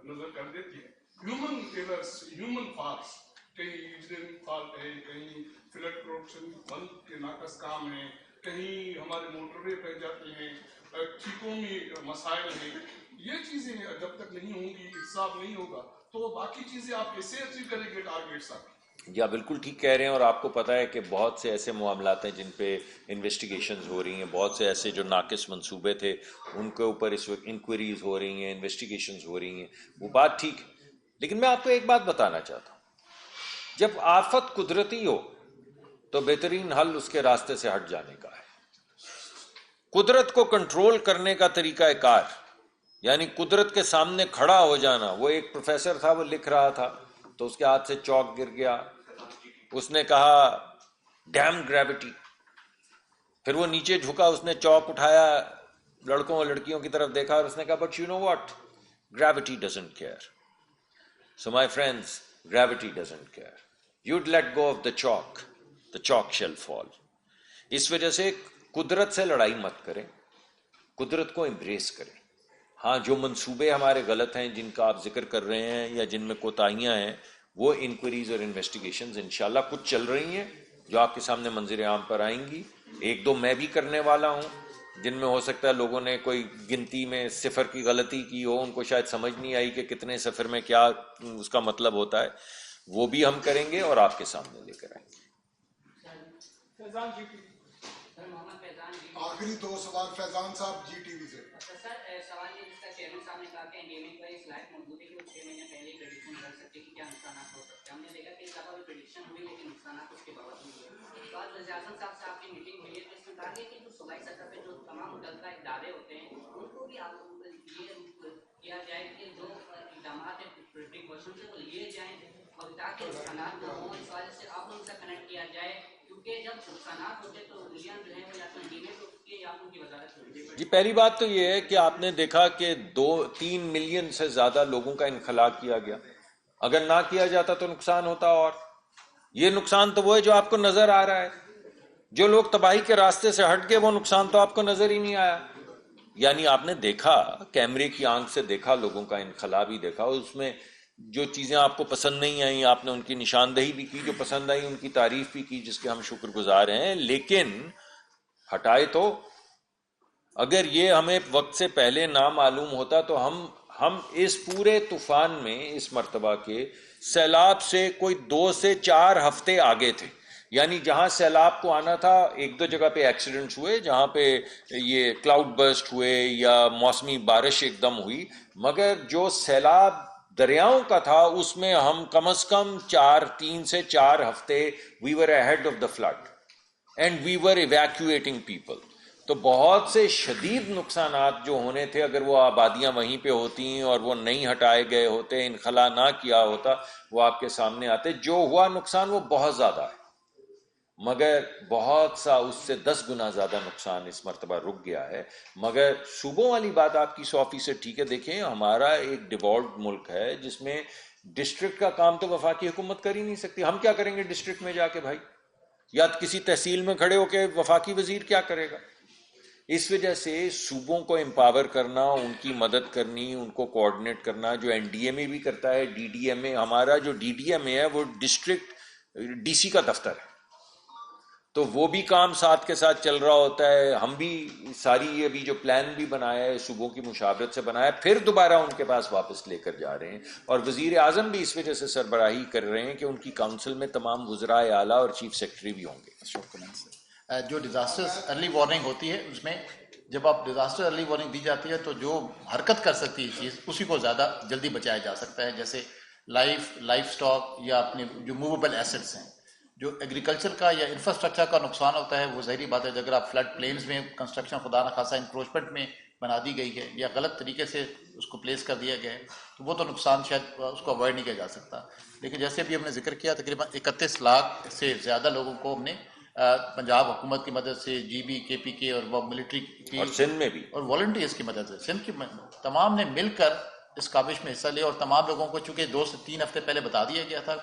نظر کر دیتی ہیں۔ ہیومن ایررز، ہیومن فالس، کہیں انجینئرنگ فالٹ ہے، کہیں فلڈ پروٹیکشن بند کے ناقص کام ہیں، کہیں ہمارے موٹر وے پہ جاتے ہیں، ٹھیکوں میں مسائل ہیں۔ یہ چیزیں جب تک نہیں ہوں گی، انصاف نہیں ہوگا، تو باقی چیزیں آپ کیسے اچیو کریں گے ٹارگیٹس آپ؟ یا بالکل ٹھیک کہہ رہے ہیں، اور آپ کو پتہ ہے کہ بہت سے ایسے معاملات ہیں جن پہ انویسٹیگیشنز ہو رہی ہیں، بہت سے ایسے جو ناقص منصوبے تھے ان کے اوپر اس وقت انکوائریز ہو رہی ہیں، انویسٹیگیشنز ہو رہی ہیں، وہ بات ٹھیک ہے، لیکن میں آپ کو ایک بات بتانا چاہتا ہوں، جب آفت قدرتی ہو تو بہترین حل اس کے راستے سے ہٹ جانے کا ہے۔ قدرت کو کنٹرول کرنے کا طریقہ کار، یعنی قدرت کے سامنے کھڑا ہو جانا۔ وہ ایک پروفیسر تھا، وہ لکھ رہا تھا تو اس کے ہاتھ سے چاک گر گیا، اس نے کہا ڈیم گریوٹی، پھر وہ نیچے جھکا، اس نے چاک اٹھایا، لڑکوں اور لڑکیوں کی طرف دیکھا اور اس نے کہا but you know what, gravity doesn't care. So my friends, gravity doesn't care, you'd let go of the chalk shall fall۔ اس وجہ سے قدرت سے لڑائی مت کریں، قدرت کو امبریس کریں۔ ہاں، جو منصوبے ہمارے غلط ہیں جن کا آپ ذکر کر رہے ہیں یا جن میں کوتاہیاں ہیں، وہ انکوائریز اور انویسٹیگیشنز انشاءاللہ کچھ چل رہی ہیں جو آپ کے سامنے منظر عام پر آئیں گی، ایک دو میں بھی کرنے والا ہوں، جن میں ہو سکتا ہے لوگوں نے کوئی گنتی میں صفر کی غلطی کی ہو، ان کو شاید سمجھ نہیں آئی کہ کتنے صفر میں کیا اس کا مطلب ہوتا ہے، وہ بھی ہم کریں گے اور آپ کے سامنے لے کر آئیں گے۔ آخری دو سوال فیضان صاحب جی ٹی وی سے۔ سر سوال یہ جس کا چیئرمین صاحب نے کہا کہ انڈیمک کا اس لائق موجود ہے کہ وہ 6 مہینے پہلے ہی پریڈکشن کر سکتے کہ کیا نقصانات ہو سکتے ہیں۔ ہم نے دیکھا کہ اس دفعہ بھی پریڈکشن ہوئی لیکن نقصانات اس کے باوجود ہوئے۔ تو آج وزیر اعظم صاحب سے آپ کی میٹنگ ہوئی ہے تو اس میں کہا گیا کہ جو صوبائی سطح پہ جو تمام متعلقہ ادارے ہوتے ہیں ان کو بھی آپ یہ کیا جائے کہ جو اقدامات ہیں پریکاشن سے وہ لیے جائیں اور تاکہ نقصانات نہ ہوں، اس وجہ سے آپ لوگوں سے کنیکٹ کیا جائے، کیونکہ جب نقصانات ہوتے تو ریلیاں جو ہیں وہ یا تو انڈیمک ہوتی ہے یا ان کی وزارت ہوتی ہے۔ جی، پہلی بات تو یہ ہے کہ آپ نے دیکھا کہ 2-3 ملین سے زیادہ لوگوں کا انخلا کیا گیا، اگر نہ کیا جاتا تو نقصان ہوتا، اور یہ نقصان تو وہ ہے جو آپ کو نظر آ رہا ہے، جو لوگ تباہی کے راستے سے ہٹ گئے وہ نقصان تو آپ کو نظر ہی نہیں آیا۔ یعنی آپ نے دیکھا، کیمرے کی آنکھ سے دیکھا، لوگوں کا انخلا بھی دیکھا، اس میں جو چیزیں آپ کو پسند نہیں آئیں آپ نے ان کی نشاندہی بھی کی، جو پسند آئی ان کی تعریف بھی کی، جس کے ہم شکر گزار ہیں، لیکن ہٹائے تو۔ اگر یہ ہمیں وقت سے پہلے نہ معلوم ہوتا تو ہم اس پورے طوفان میں اس مرتبہ کے سیلاب سے کوئی 2 سے 4 ہفتے آگے تھے۔ یعنی جہاں سیلاب کو آنا تھا، ایک دو جگہ پہ ایکسیڈنٹس ہوئے جہاں پہ یہ کلاؤڈ برسٹ ہوئے یا موسمی بارش ایک دم ہوئی، مگر جو سیلاب دریاؤں کا تھا اس میں ہم کم از کم 3 سے 4 ہفتے we were ahead of the flood and we were evacuating people۔ تو بہت سے شدید نقصانات جو ہونے تھے، اگر وہ آبادیاں وہیں پہ ہوتی اور وہ نہیں ہٹائے گئے ہوتے، انخلا نہ کیا ہوتا، وہ آپ کے سامنے آتے۔ جو ہوا نقصان وہ بہت زیادہ ہے، مگر بہت سا اس سے 10 گنا زیادہ نقصان اس مرتبہ رک گیا ہے۔ مگر صوبوں والی بات آپ کی 100% ٹھیک ہے۔ دیکھیں، ہمارا ایک ڈیوالوڈ ملک ہے جس میں ڈسٹرکٹ کا کام تو وفاقی حکومت کر ہی نہیں سکتی۔ ہم کیا کریں گے ڈسٹرکٹ میں جا کے بھائی، یا کسی تحصیل میں کھڑے ہو کے وفاقی وزیر کیا کرے گا؟ اس وجہ سے صوبوں کو امپاور کرنا، ان کی مدد کرنی، ان کو کوآرڈینیٹ کرنا، جو این ڈی ایم اے بھی کرتا ہے، ڈی ڈی ایم اے، ہمارا جو ڈی ڈی ایم اے ہے وہ ڈسٹرکٹ ڈی سی کا دفتر ہے، تو وہ بھی کام ساتھ کے ساتھ چل رہا ہوتا ہے۔ ہم بھی ساری ابھی جو پلان بھی بنایا ہے صوبوں کی مشاورت سے بنایا، پھر دوبارہ ان کے پاس واپس لے کر جا رہے ہیں، اور وزیر اعظم بھی اس وجہ سے سربراہی کر رہے ہیں کہ ان کی کونسل میں تمام وزرائے اعلیٰ اور چیف سیکرٹری بھی ہوں گے۔ جو ڈیزاسٹر ارلی وارننگ ہوتی ہے، اس میں جب آپ ڈیزاسٹر ارلی وارننگ دی جاتی ہے تو جو حرکت کر سکتی ہے چیز، اسی کو زیادہ جلدی بچایا جا سکتا ہے۔ جیسے لائف سٹاک یا اپنے جو موویبل ایسٹس ہیں. جو ایگریکلچر کا یا انفراسٹرکچر کا نقصان ہوتا ہے وہ ظاہری بات ہے اگر آپ فلڈ پلینز میں کنسٹرکشن خدا نخواستہ انکروچمنٹ میں بنا دی گئی ہے یا غلط طریقے سے اس کو پلیس کر دیا گیا ہے تو وہ تو نقصان شاید اس کو اوائڈ نہیں کیا جا سکتا. لیکن جیسے ابھی ہم نے ذکر کیا تقریباً 31 لاکھ سے زیادہ لوگوں کو ہم نے پنجاب حکومت کی مدد سے جی بی کے پی کے اور وہ ملٹری کی اور سندھ میں بھی اور والنٹیئرس کی مدد سے سندھ کی تمام نے مل کر اس کاوش میں حصہ لیا. اور تمام لوگوں کو چونکہ 2 سے 3 ہفتے پہلے بتا دیا گیا تھا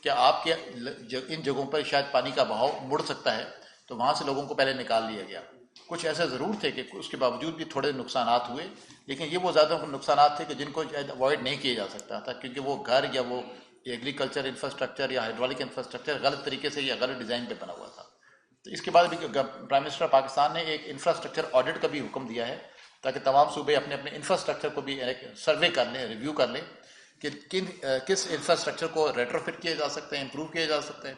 کہ آپ کے ان جگہوں پر شاید پانی کا بہاؤ مڑ سکتا ہے تو وہاں سے لوگوں کو پہلے نکال لیا گیا. کچھ ایسے ضرور تھے کہ اس کے باوجود بھی تھوڑے نقصانات ہوئے لیکن یہ وہ زیادہ نقصانات تھے کہ جن کو اوائڈ نہیں کیا جا سکتا تھا کیونکہ وہ گھر یا وہ ایگریکلچر انفراسٹرکچر یا ہائیڈرولک انفراسٹرکچر غلط طریقے سے یا غلط ڈیزائن پہ بنا ہوا تھا. تو اس کے بعد بھی پرائم منسٹر پاکستان نے ایک انفراسٹرکچر آڈٹ کا بھی حکم دیا ہے تاکہ تمام صوبے اپنے اپنے انفراسٹرکچر کو بھی سروے کر لیں, ریویو کر لیں کہ کس انفراسٹرکچر کو ریٹرو فٹ کیا جا سکتا ہے, امپروو کیا جا سکتا ہے,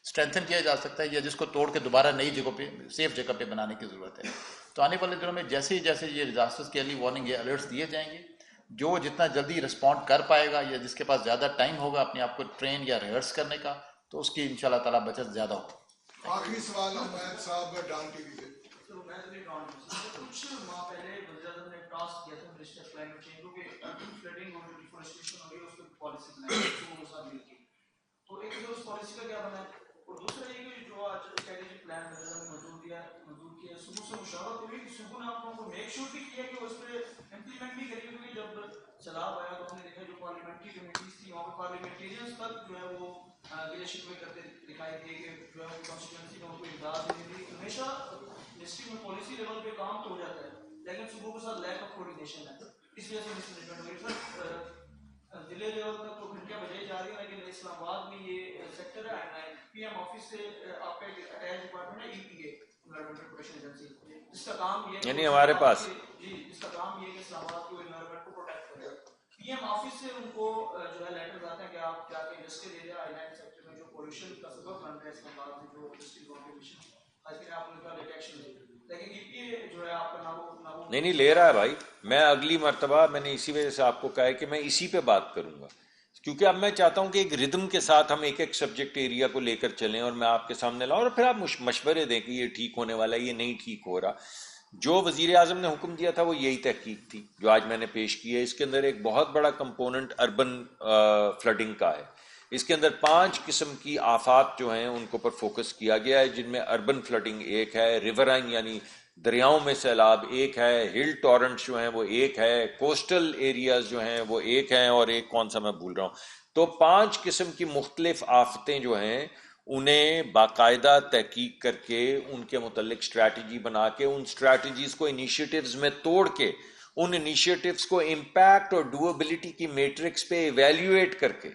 اسٹرینتھن کیا جا سکتا ہے یا جس کو توڑ کے دوبارہ نئی جگہ پہ سیف جگہ پہ بنانے کی ضرورت ہے. تو آنے والے دنوں میں جیسے یہ ڈیزاسٹرز کے ارلی وارننگ یا الرٹس دیے جائیں گے جو جتنا جلدی رسپونڈ کر پائے گا یا جس کے پاس زیادہ ٹائم ہوگا اپنے آپ کو ٹرین یا ریہرس کرنے کا تو اس کی انشاءاللہ تعالیٰ بچت زیادہ ہوگی. آخری سوال عمید صاحب ڈان ٹی وی سے. کچھ ماہ پہلے وزیر اعظم نے ٹاسک کیا تھا منسٹر کلائمیٹ چینج کو کہ فلڈنگ اور ڈیفورسٹریشن ہو رہی ہے اس پہ پالیسی بنائی صوبوں کے ساتھ مل کے تو ایک تو اس پالیسی کا کیا بنا ہے اور دوسرا یہ کہ جو آج اسٹریٹجک پلان وزیر اعظم نے منظور کیا صوبوں سے مشاورت ہوئی کہ صوبوں نے آپ لوگوں کو میک شور بھی کیا کہ اس پہ امپلیمنٹ بھی کری کیونکہ جب سیلاب آیا تو ہم نے دیکھا جو پارلیمنٹری کمیٹیز تھی وہاں پہ پارلیمنٹیرینس تک جو ہے وہ گلے شکوے کرتے دکھائی دیے کہ جو ہے کانسٹیٹوئنسی میں ان کو امداد دینی تھی. ہمیشہ منسٹری میں پالیسی لیول پہ کام تو ہو جاتا ہے لیکن صوبوں کے ساتھ لیک آف کوارڈینیشن ہے اس وجہ سے مس مینجمنٹ ہوئی. سر ضلع لیول تک تو گھنٹیاں بجائی جا رہی ہیں لیکن اسلام آباد میں یہ سیکٹر ہے پی ایم آفس سے آپ کا ایک اٹیچ ڈپارٹمنٹ ہے ای پی اے انوائرمنٹل پروٹیکشن ایجنسی جس کا کام یہ یعنی ہمارے پاس جی جس کا کام یہ ہے کہ اسلام آباد کو انوائرمنٹ کو پروٹیکٹ کرے. پی ایم آفس سے ان کو جو ہے لیٹر آتے ہیں کہ آپ جا کے industrial area island sector میں جو پولوشن کا سبب بن رہا ہے اسلام آباد میں جو انڈسٹریل کانٹریبیوشن خاص کر آپ ان کا ایکشن لیں لیکن ای پی اے جو ہے آپ کا نام نہیں لے رہا ہے بھائی. میں اگلی مرتبہ میں نے اسی وجہ سے آپ کو کہا ہے کہ میں اسی پہ بات کروں گا کیونکہ اب میں چاہتا ہوں کہ ایک ردم کے ساتھ ہم ایک سبجیکٹ ایریا کو لے کر چلیں اور میں آپ کے سامنے لاؤں اور پھر آپ مشورے دیں کہ یہ ٹھیک ہونے والا ہے یہ نہیں ٹھیک ہو رہا. جو وزیر اعظم نے حکم دیا تھا وہ یہی تحقیق تھی جو آج میں نے پیش کی ہے. اس کے اندر ایک بہت بڑا کمپوننٹ اربن فلڈنگ کا ہے. اس کے اندر 5 قسم کی آفات جو ہیں ان کو پر فوکس کیا گیا ہے جن میں اربن فلڈنگ ایک ہے, ریورائن یعنی دریاؤں میں سیلاب ایک ہے, ہل ٹورنٹس جو ہیں وہ ایک ہے, کوسٹل ایریاز جو ہیں وہ ایک ہیں اور ایک کون سا میں بھول رہا ہوں. تو 5 قسم کی مختلف آفتیں جو ہیں انہیں باقاعدہ تحقیق کر کے ان کے متعلق اسٹریٹجی بنا کے ان اسٹریٹجیز کو انیشیٹیوز میں توڑ کے ان انیشیٹیوز کو امپیکٹ اور ڈویبلٹی کی میٹرکس پہ ایویلیویٹ کر کے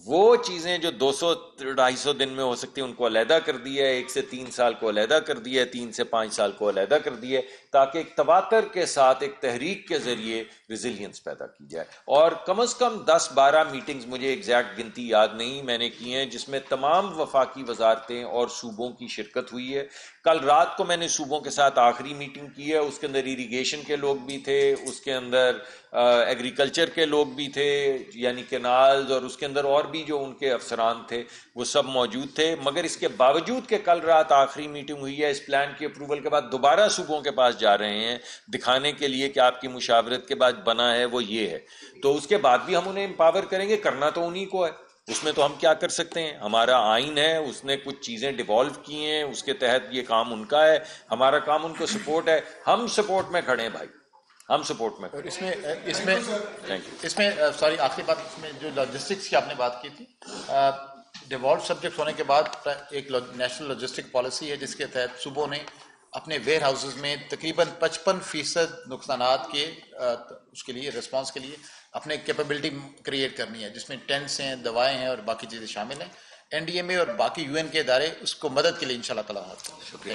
وہ چیزیں جو 200-250 دن میں ہو سکتی ہیں ان کو علیحدہ کر دیا ہے, 1 سے 3 سال کو علیحدہ کر دیا ہے, 3 سے 5 سال کو علیحدہ کر دیا ہے تاکہ ایک تواتر کے ساتھ ایک تحریک کے ذریعے ریزیلینس پیدا کی جائے. اور کم از کم 10-12 میٹنگز مجھے ایگزیکٹ گنتی یاد نہیں میں نے کی ہیں جس میں تمام وفاقی وزارتیں اور صوبوں کی شرکت ہوئی ہے. کل رات کو میں نے صوبوں کے ساتھ آخری میٹنگ کی ہے. اس کے اندر اریگیشن کے لوگ بھی تھے, اس کے اندر ایگریکلچر کے لوگ بھی تھے یعنی کینالز, اور اس کے اندر اور بھی جو ان کے افسران تھے وہ سب موجود تھے. مگر اس کے باوجود کہ کل رات آخری میٹنگ ہوئی ہے اس پلان کی اپروول کے بعد دوبارہ صوبوں کے پاس جا رہے ہیں دکھانے کے لیے کہ آپ کی مشاورت کے بعد بنا ہے وہ یہ ہے. تو اس کے بعد بھی ہم انہیں امپاور کریں گے, کرنا تو انہی کو ہے. اس میں تو ہم کیا کر سکتے ہیں, ہمارا آئین ہے, اس نے کچھ چیزیں ڈیوالو کی ہیں, اس کے تحت یہ کام ان کا ہے, ہمارا کام ان کو سپورٹ ہے. ہم سپورٹ میں کھڑے ہیں بھائی, ہم سپورٹ میں. اس میں سوری آخری بات, اس میں جو لاجسٹکس کی آپ نے بات کی تھی, ڈیوالو سبجیکٹ ہونے کے بعد ایک نیشنل لاجسٹک پالیسی ہے جس کے تحت صوبوں نے اپنے ویئر ہاؤسز میں تقریباً 55% نقصانات کے اس کے لیے رسپانس کے لیے اپنے کیپیبلٹی کریٹ کرنی ہے جس میں ٹینٹس ہیں, دوائیں ہیں اور باقی چیزیں شامل ہیں. این ڈی ایم اے اور باقی UN کے ادارے اس کو مدد کے لیے انشاءاللہ تعالیٰ. شکریہ.